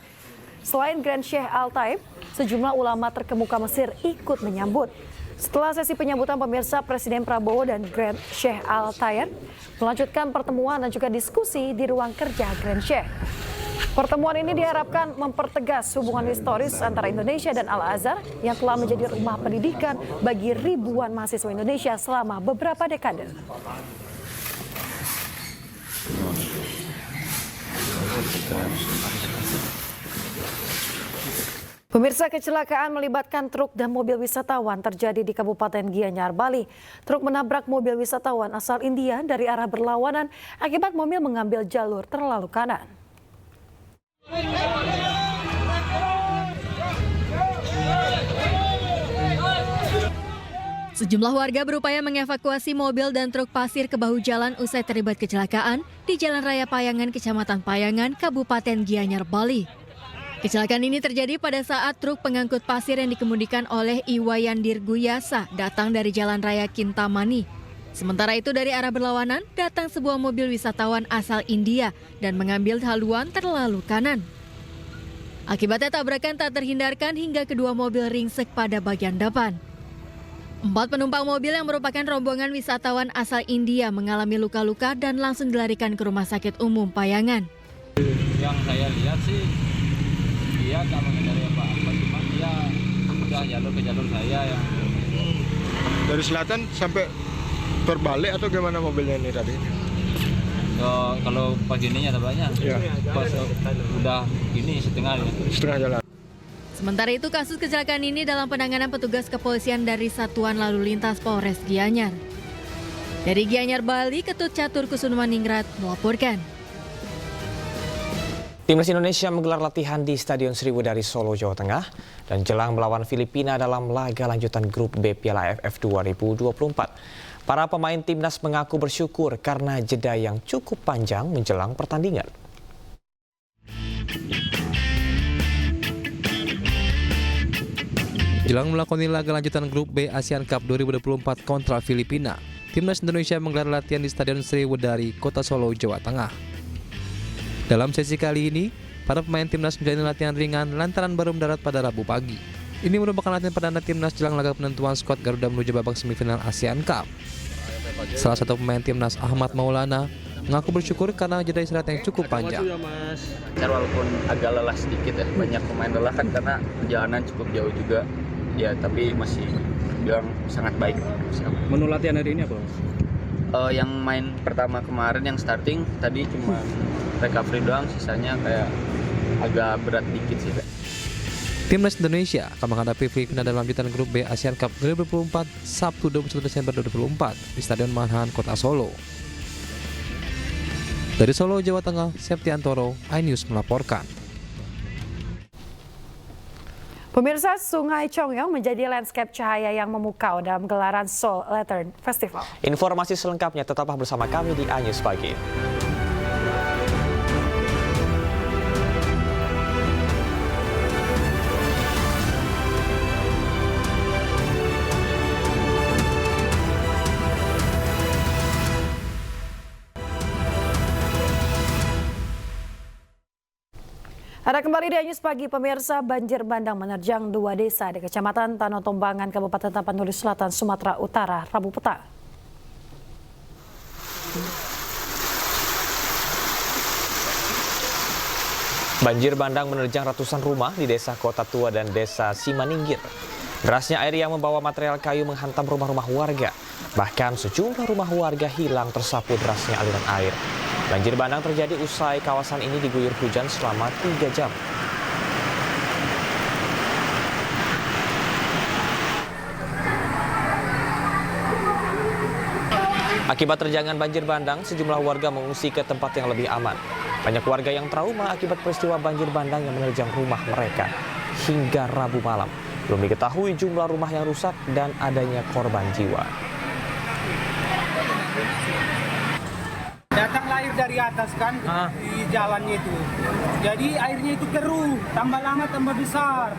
Selain Grand Sheikh Al-Taib, sejumlah ulama terkemuka Mesir ikut menyambut. Setelah sesi penyambutan, pemirsa, Presiden Prabowo dan Grand Sheikh Al-Taib melanjutkan pertemuan dan juga diskusi di ruang kerja Grand Sheikh. Pertemuan ini diharapkan mempertegas hubungan historis antara Indonesia dan Al-Azhar yang telah menjadi rumah pendidikan bagi ribuan mahasiswa Indonesia selama beberapa dekade. Pemirsa, kecelakaan melibatkan truk dan mobil wisatawan terjadi di Kabupaten Gianyar, Bali. Truk menabrak mobil wisatawan asal India dari arah berlawanan akibat mobil mengambil jalur terlalu kanan. Sejumlah warga berupaya mengevakuasi mobil dan truk pasir ke bahu jalan usai terlibat kecelakaan di Jalan Raya Payangan, Kecamatan Payangan, Kabupaten Gianyar, Bali. Kecelakaan ini terjadi pada saat truk pengangkut pasir yang dikemudikan oleh Iwayandir Guyasa datang dari Jalan Raya Kintamani. Sementara itu dari arah berlawanan datang sebuah mobil wisatawan asal India dan mengambil haluan terlalu kanan. Akibatnya tabrakan tak terhindarkan hingga kedua mobil ringsek pada bagian depan. 4 penumpang mobil yang merupakan rombongan wisatawan asal India mengalami luka-luka dan langsung dilarikan ke Rumah Sakit Umum Payangan. Yang saya lihat sih, dia tak menghindari apa-apa, cuma dia udah jalur ke jalur saya yang dari selatan sampai terbalik atau gimana mobilnya ini tadi? Kalau pagi ini tabraknya, ya. Pas udah ini setengah jalan. Sementara itu kasus kecelakaan ini dalam penanganan petugas kepolisian dari Satuan Lalu Lintas Polres Gianyar. Dari Gianyar, Bali, Ketut Catur Kusumaningrat melaporkan. Timnas Indonesia menggelar latihan di Stadion Sriwedari Solo, Jawa Tengah dan jelang melawan Filipina dalam laga lanjutan Grup B Piala AFF 2024. Para pemain timnas mengaku bersyukur karena jeda yang cukup panjang menjelang pertandingan. Jelang melakoni laga lanjutan Grup B Asian Cup 2024 kontra Filipina, Timnas Indonesia menggelar latihan di Stadion Sriwedari, Kota Solo, Jawa Tengah. Dalam sesi kali ini, para pemain timnas menjalani latihan ringan lantaran baru mendarat pada Rabu pagi. Ini merupakan latihan perdana timnas jelang laga penentuan skuad Garuda menuju babak semifinal ASEAN Cup. Salah satu pemain timnas, Ahmad Maulana, mengaku bersyukur karena jeda istirahat yang cukup panjang. Walaupun agak lelah sedikit ya, banyak pemain lelah kan karena perjalanan cukup jauh juga. Ya, tapi masih bilang sangat baik. Menu latihan hari ini apa? Yang main pertama kemarin yang starting tadi cuma recovery doang, sisanya kayak agak berat dikit sih. Timnas Indonesia akan menghadapi Filipina dalam lanjutan Grup B Asian Cup 2024 Sabtu 21 Desember 2024 di Stadion Manahan, Kota Solo. Dari Solo, Jawa Tengah, Septiantoro, iNews melaporkan. Pemirsa, Sungai Chongyong menjadi landscape cahaya yang memukau dalam gelaran Seoul Lantern Festival. Informasi selengkapnya tetaplah bersama kami di iNews Pagi. Ada kembali di iNews Pagi, pemirsa. Banjir bandang menerjang 2 desa di Kecamatan Tanotombangan, Kabupaten Tapanuli Selatan, Sumatera Utara, Rabu petang. Banjir bandang menerjang ratusan rumah di Desa Kota Tua dan Desa Simaningkir. Derasnya air yang membawa material kayu menghantam rumah-rumah warga. Bahkan sejumlah rumah warga hilang tersapu derasnya aliran air. Banjir bandang terjadi usai kawasan ini diguyur hujan selama 3 jam. Akibat terjangan banjir bandang, sejumlah warga mengungsi ke tempat yang lebih aman. Banyak warga yang trauma akibat peristiwa banjir bandang yang menerjang rumah mereka. Hingga Rabu malam, belum diketahui jumlah rumah yang rusak dan adanya korban jiwa. Datang air dari atas kan, di jalannya itu. Jadi airnya itu keruh, tambah lama tambah besar.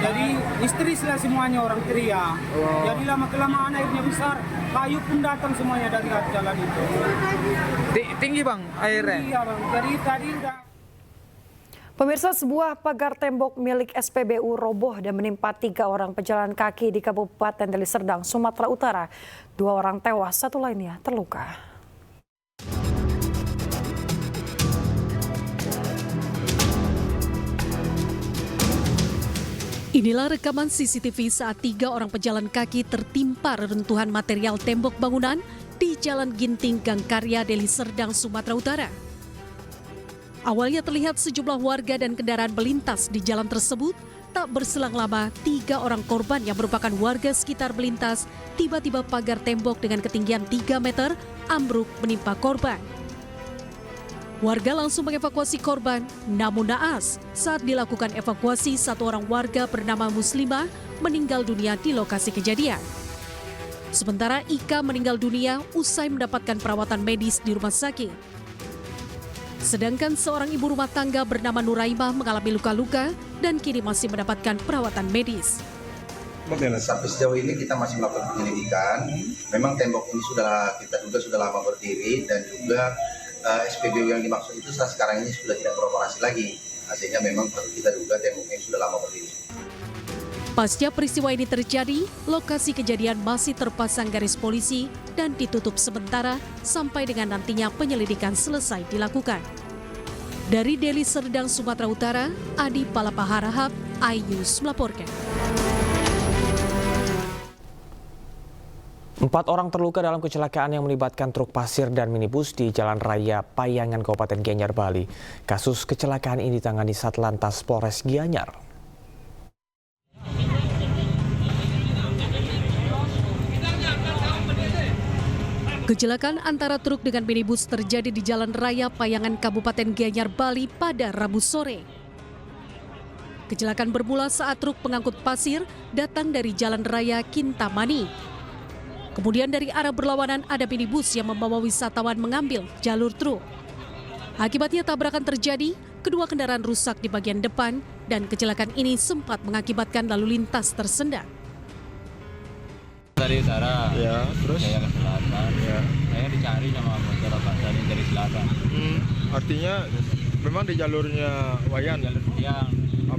Jadi histeris lah semuanya, orang teriak. Jadi lama-kelamaan airnya besar, kayu pun datang semuanya dari jalan itu. Tinggi bang airnya? Iya bang, jadi tadi udah. Pemirsa, sebuah pagar tembok milik SPBU roboh dan menimpa 3 orang pejalan kaki di Kabupaten Deli Serdang, Sumatera Utara. 2 orang tewas, 1 lainnya terluka. Inilah rekaman CCTV saat 3 orang pejalan kaki tertimpa reruntuhan material tembok bangunan di Jalan Ginting Gang Karya, Deli Serdang, Sumatera Utara. Awalnya terlihat sejumlah warga dan kendaraan melintas di jalan tersebut. Tak berselang lama, 3 orang korban yang merupakan warga sekitar melintas, tiba-tiba pagar tembok dengan ketinggian 3 meter ambruk menimpa korban. Warga langsung mengevakuasi korban, namun naas saat dilakukan evakuasi 1 orang warga bernama Muslimah meninggal dunia di lokasi kejadian. Sementara Ika meninggal dunia usai mendapatkan perawatan medis di rumah sakit. Sedangkan seorang ibu rumah tangga bernama Nuraimah mengalami luka-luka dan kini masih mendapatkan perawatan medis. Sampai sejauh ini kita masih melakukan penyelidikan. Memang tembok ini kita duga sudah lama berdiri dan juga SPBU yang dimaksud itu sekarang ini sudah tidak beroperasi lagi. Sehingga memang kita duga temboknya sudah lama berdiri. Pasca peristiwa ini terjadi, lokasi kejadian masih terpasang garis polisi dan ditutup sementara sampai dengan nantinya penyelidikan selesai dilakukan. Dari Deli Serdang, Sumatera Utara, Adi Palapaharahap, iNews melaporkan. 4 orang terluka dalam kecelakaan yang melibatkan truk pasir dan minibus di Jalan Raya Payangan, Kabupaten Gianyar, Bali. Kasus kecelakaan ini ditangani Satlantas Polres Gianyar. Kecelakaan antara truk dengan minibus terjadi di Jalan Raya Payangan, Kabupaten Gianyar, Bali pada Rabu sore. Kecelakaan bermula saat truk pengangkut pasir datang dari Jalan Raya Kintamani. Kemudian dari arah berlawanan ada minibus yang membawa wisatawan mengambil jalur truk. Akibatnya tabrakan terjadi, kedua kendaraan rusak di bagian depan dan kecelakaan ini sempat mengakibatkan lalu lintas tersendat. Dari utara, ya, terus saya ke selatan, ya. Saya dicari sama masyarakat dari selatan. Artinya memang di jalurnya Wayan? Jalur tiang,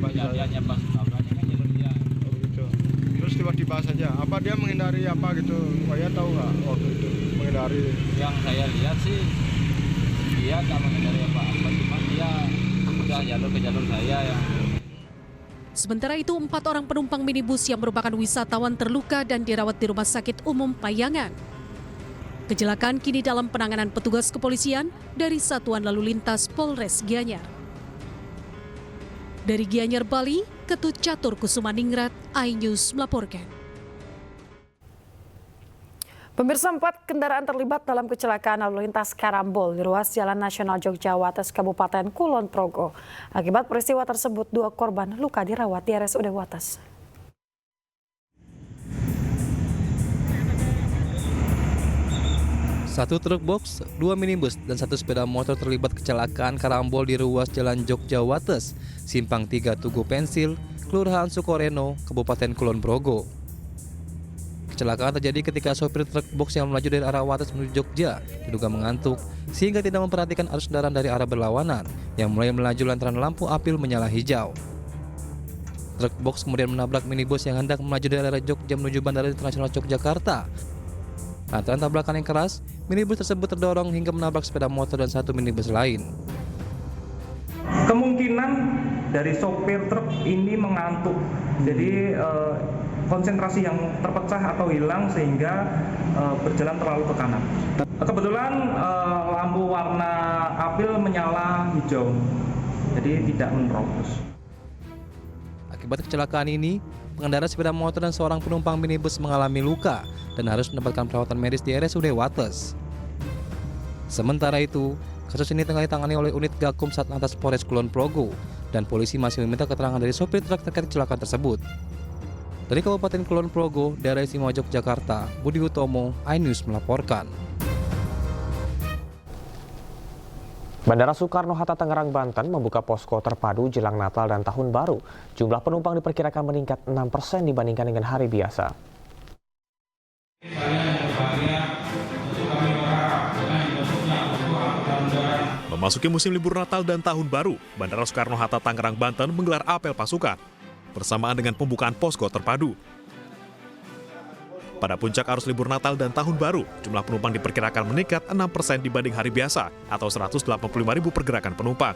jalannya pas tabrakannya kan jalur tiang. Oh gitu. Terus tiba-tiba saja, apa dia menghindari apa gitu? Wayan tahu nggak waktu itu menghindari? Yang saya lihat sih, dia nggak menghindari apa-apa, cuma dia udah jalur ke jalur saya yang. Sementara itu, 4 orang penumpang minibus yang merupakan wisatawan terluka dan dirawat di Rumah Sakit Umum Payangan. Kecelakaan kini dalam penanganan petugas kepolisian dari Satuan Lalu Lintas Polres Gianyar. Dari Gianyar, Bali, Ketut Catur Kusumaningrat, iNews melaporkan. Pemirsa, 4 kendaraan terlibat dalam kecelakaan lalu lintas karambol di ruas Jalan Nasional Jogja Wates, Kabupaten Kulon Progo. Akibat peristiwa tersebut, 2 korban luka dirawat di RSUD Wates. Satu truk box, 2 minibus, dan 1 sepeda motor terlibat kecelakaan karambol di ruas Jalan Jogja Wates, Simpang 3 Tugu Pensil, Kelurahan Sukoreno, Kabupaten Kulon Progo. Kecelakaan terjadi ketika sopir truk box yang melaju dari arah Wates menuju Jogja diduga mengantuk sehingga tidak memperhatikan arus kendaraan dari arah berlawanan yang mulai melaju lantaran lampu apil menyala hijau. Truk box kemudian menabrak minibus yang hendak melaju dari arah Jogja menuju Bandara Internasional Yogyakarta. Lantaran tabrakan yang keras, minibus tersebut terdorong hingga menabrak sepeda motor dan 1 minibus lain. Kemungkinan dari sopir truk ini mengantuk, jadi konsentrasi yang terpecah atau hilang sehingga berjalan terlalu ke kanan. Kebetulan lampu warna apil menyala hijau, jadi tidak menerobos. Akibat kecelakaan ini, pengendara sepeda motor dan seorang penumpang minibus mengalami luka dan harus mendapatkan perawatan medis di RSUD Wates. Sementara itu, kasus ini tengah ditangani oleh unit Gakum Satlantas Polres Kulon Progo dan polisi masih meminta keterangan dari sopir truk terkait kecelakaan tersebut. Dari Kabupaten Kulon Progo, daerah istimewa Yogyakarta, Budi Utomo, iNews melaporkan. Bandara Soekarno-Hatta Tangerang, Banten membuka posko terpadu jelang Natal dan Tahun Baru. Jumlah penumpang diperkirakan meningkat 6% dibandingkan dengan hari biasa. Memasuki musim libur Natal dan Tahun Baru, Bandara Soekarno-Hatta Tangerang, Banten menggelar apel pasukan bersamaan dengan pembukaan posko terpadu. Pada puncak arus libur Natal dan Tahun Baru, jumlah penumpang diperkirakan meningkat 6% dibanding hari biasa atau 185.000 pergerakan penumpang.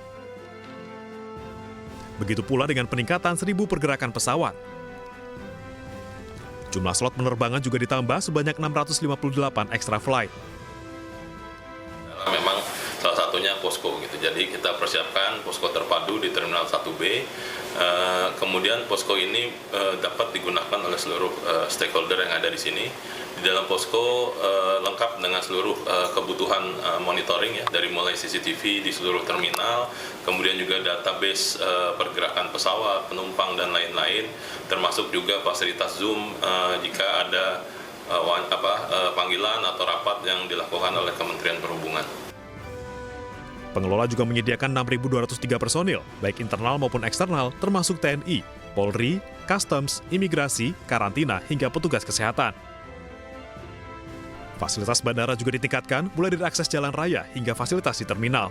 Begitu pula dengan peningkatan 1.000 pergerakan pesawat. Jumlah slot penerbangan juga ditambah sebanyak 658 extra flight. Memang salah satunya posko gitu. Jadi kita persiapkan posko terpadu di Terminal 1B. Kemudian posko ini dapat digunakan oleh seluruh stakeholder yang ada di sini. Di dalam posko lengkap dengan seluruh kebutuhan monitoring ya, dari mulai CCTV di seluruh terminal, kemudian juga database pergerakan pesawat, penumpang dan lain-lain, termasuk juga fasilitas Zoom jika ada panggilan atau rapat yang dilakukan oleh Kementerian Perhubungan. Pengelola juga menyediakan 6.203 personil, baik internal maupun eksternal, termasuk TNI, Polri, Customs, Imigrasi, Karantina, hingga petugas kesehatan. Fasilitas bandara juga ditingkatkan, mulai dari akses jalan raya hingga fasilitas di terminal.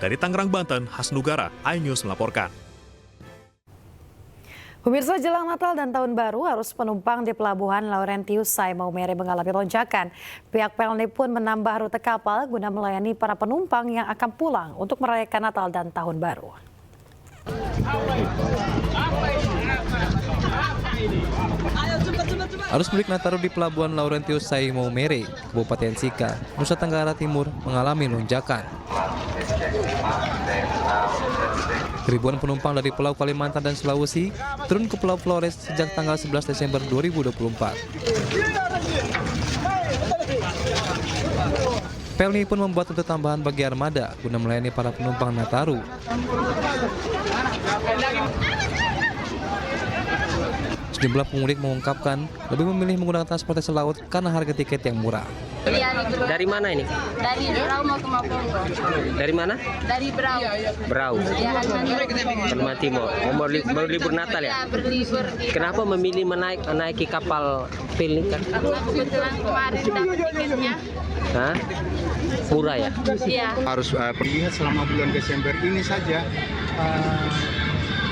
Dari Tangerang, Banten, Hasnugara, iNews melaporkan. Pemirsa, jelang Natal dan Tahun Baru, arus penumpang di Pelabuhan Laurentius Sai Maumere mengalami lonjakan. Pihak PLN pun menambah rute kapal guna melayani para penumpang yang akan pulang untuk merayakan Natal dan Tahun Baru. Arus mudik Nataru di Pelabuhan Laurentius Sai Maumere, Kabupaten Sika, Nusa Tenggara Timur mengalami lonjakan. Ribuan penumpang dari Pulau Kalimantan dan Sulawesi turun ke Pulau Flores sejak tanggal 11 Desember 2024. PLN pun membuat rute tambahan bagi armada guna melayani para penumpang Nataru. Sejumlah pemudik mengungkapkan lebih memilih menggunakan transportasi laut karena harga tiket yang murah. Dari mana ini? Dari Berau mau ke Mapongo. Dari mana? Dari Berau. Berau. Ya, Kalimantan Timur. Mau berlibur Natal ya? Ya, berlibur. Kenapa memilih menaiki kapal pil ini kan? Karena kebetulan kemarin dapat tiketnya. Hah? Murah ya? Iya. Harus pergi selama bulan Desember ini saja.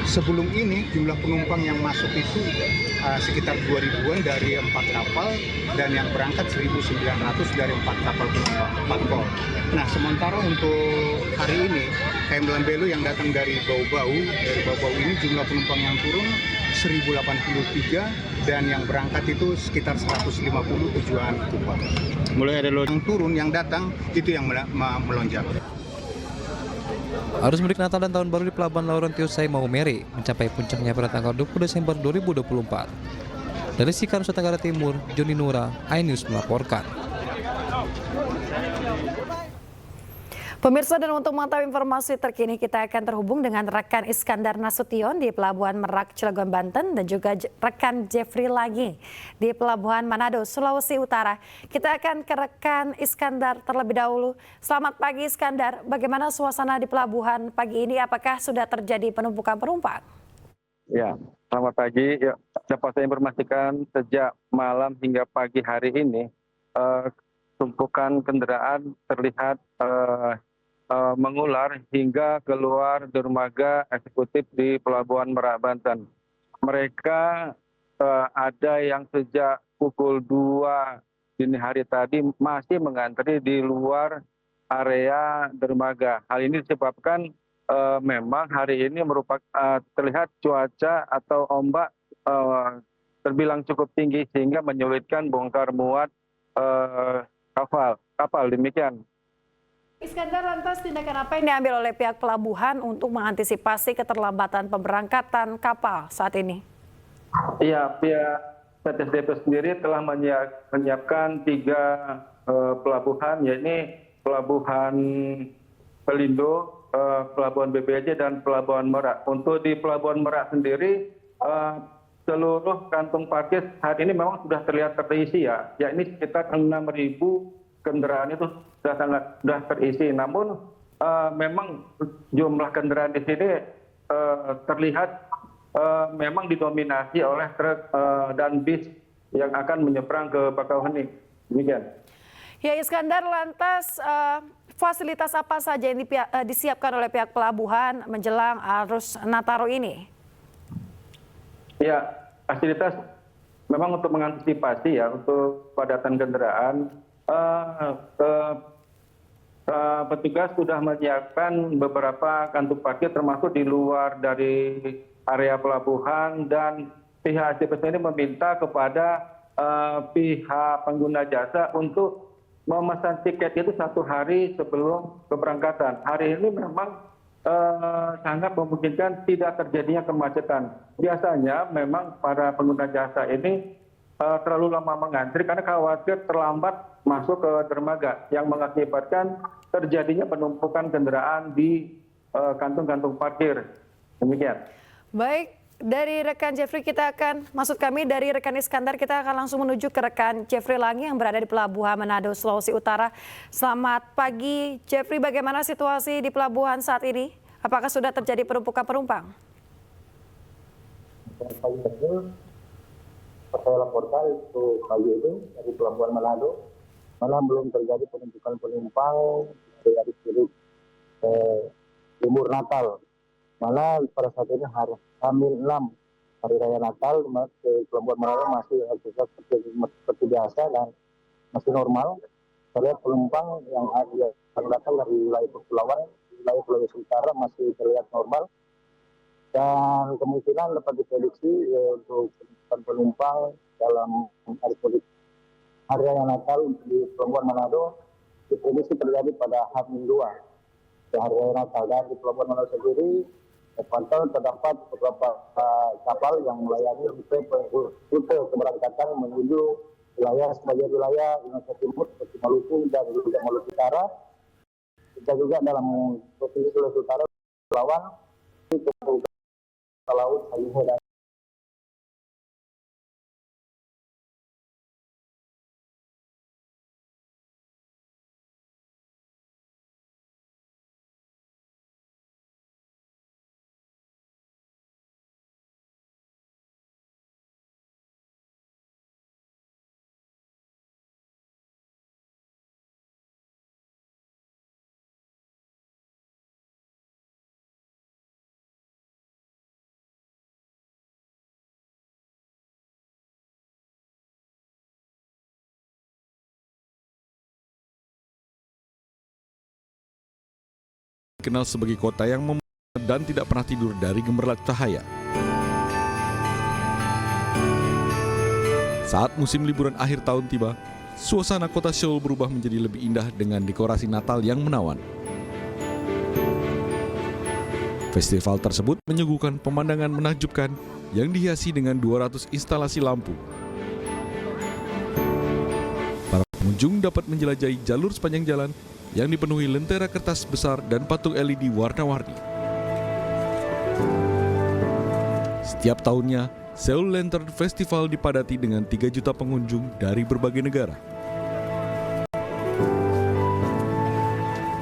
Sebelum ini jumlah penumpang yang masuk itu sekitar 2.000-an dari 4 kapal dan yang berangkat 1.900 dari 4 kapal penumpang, 4 kol. Nah, sementara untuk hari ini KM Lambelu yang datang dari Bau-Bau ini jumlah penumpang yang turun 1.083 dan yang berangkat itu sekitar 150 tujuan Kupang. Mulai ada yang turun, yang datang itu yang melonjak. Arus mudik Natal dan Tahun Baru di Pelabuhan Laurentius Sai Maumere mencapai puncaknya pada tanggal 20 Desember 2024. Dari Sika, Nusa Tenggara Timur, Joni Nura, iNews melaporkan. Pemirsa, dan untuk mengetahui informasi terkini kita akan terhubung dengan rekan Iskandar Nasution di Pelabuhan Merak, Cilegon, Banten, dan juga rekan Jeffrey Langi di Pelabuhan Manado, Sulawesi Utara. Kita akan ke rekan Iskandar terlebih dahulu. Selamat pagi Iskandar, bagaimana suasana di pelabuhan pagi ini? Apakah sudah terjadi penumpukan penumpang? Ya, selamat pagi. Ya, dapat saya informasikan sejak malam hingga pagi hari ini, tumpukan kendaraan terlihat mengular hingga keluar dermaga eksekutif di Pelabuhan Merak, Banten. Mereka ada yang sejak pukul 2 dini hari tadi masih mengantri di luar area dermaga. Hal ini disebabkan memang hari ini terlihat cuaca atau ombak terbilang cukup tinggi sehingga menyulitkan bongkar muat kapal. Demikian. Iskandar, lantas tindakan apa yang diambil oleh pihak pelabuhan untuk mengantisipasi keterlambatan pemberangkatan kapal saat ini? Iya, pihak PTSDP sendiri telah menyiapkan 3 pelabuhan, yaitu Pelabuhan Pelindo, Pelabuhan BBJ, dan Pelabuhan Merak. Untuk di Pelabuhan Merak sendiri, seluruh kantung parkir saat ini memang sudah terlihat terisi ya, yakni sekitar 6.000 kendaraan itu sudah terisi. Namun memang jumlah kendaraan di sini terlihat memang didominasi oleh truk dan bis yang akan menyeberang ke Bakauheni. Demikian. Ya Iskandar, lantas fasilitas apa saja yang disiapkan oleh pihak pelabuhan menjelang arus Nataru ini? Ya, fasilitas memang untuk mengantisipasi ya untuk padatan kendaraan. Petugas sudah menyiapkan beberapa kantung parkir termasuk di luar dari area pelabuhan, dan pihak SDP ini meminta kepada pihak pengguna jasa untuk memesan tiket itu 1 hari sebelum keberangkatan. Hari ini memang sangat memungkinkan tidak terjadinya kemacetan. Biasanya memang para pengguna jasa ini terlalu lama mengantri karena khawatir terlambat masuk ke dermaga yang mengakibatkan terjadinya penumpukan kendaraan di kantung-kantung parkir. Demikian. Baik, dari rekan Jeffrey dari rekan Iskandar kita akan langsung menuju ke rekan Jeffrey Langi yang berada di Pelabuhan Manado, Sulawesi Utara. Selamat pagi Jeffrey, bagaimana situasi di pelabuhan saat ini? Apakah sudah terjadi penumpukan penumpang? Saya laporkan itu pagi itu dari Pelabuhan Manado, malah belum terjadi penumpukan penumpang dari sudut timur Natal. Malah pada saat ini hari H-6 hari Raya Natal, di Pelabuhan Manado masih aktivitas seperti biasa dan masih normal. Saya lihat penumpang yang datang dari wilayah kepulauan, wilayah Sulawesi Utara masih terlihat normal. Dan kemungkinan dapat diprediksi untuk penumpang dalam hari Raya Natal di Pelabuhan Manado diprediksi terjadi pada H-2 hari Raya Natal. Dan di Pelabuhan Manado sendiri terdapat beberapa kapal yang melayani rute keberangkatan menuju sebagai wilayah Indonesia Timur seperti Maluku dan juga Maluku Utara. Kita juga dalam provinsi Sulawesi Utara, Kepulauan, laut, Sangihe, dan dikenal sebagai kota yang dan tidak pernah tidur dari gemerlap cahaya. Saat musim liburan akhir tahun tiba, suasana kota Seoul berubah menjadi lebih indah dengan dekorasi Natal yang menawan. Festival tersebut menyuguhkan pemandangan menakjubkan yang dihiasi dengan 200 instalasi lampu, Pengunjung dapat menjelajahi jalur sepanjang jalan yang dipenuhi lentera kertas besar dan patung LED warna-warni. Setiap tahunnya, Seoul Lantern Festival dipadati dengan 3 juta pengunjung dari berbagai negara.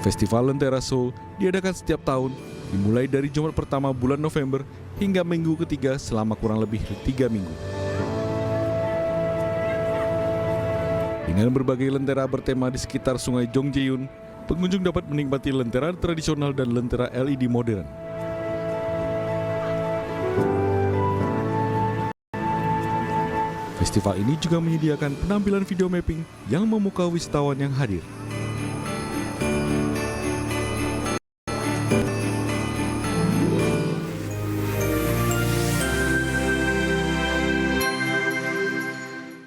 Festival Lentera Seoul diadakan setiap tahun, dimulai dari Jumat pertama bulan November hingga minggu ketiga selama kurang lebih 3 minggu. Dengan berbagai lentera bertema di sekitar sungai Jongjeon, pengunjung dapat menikmati lentera tradisional dan lentera LED modern. Festival ini juga menyediakan penampilan video mapping yang memukau wisatawan yang hadir.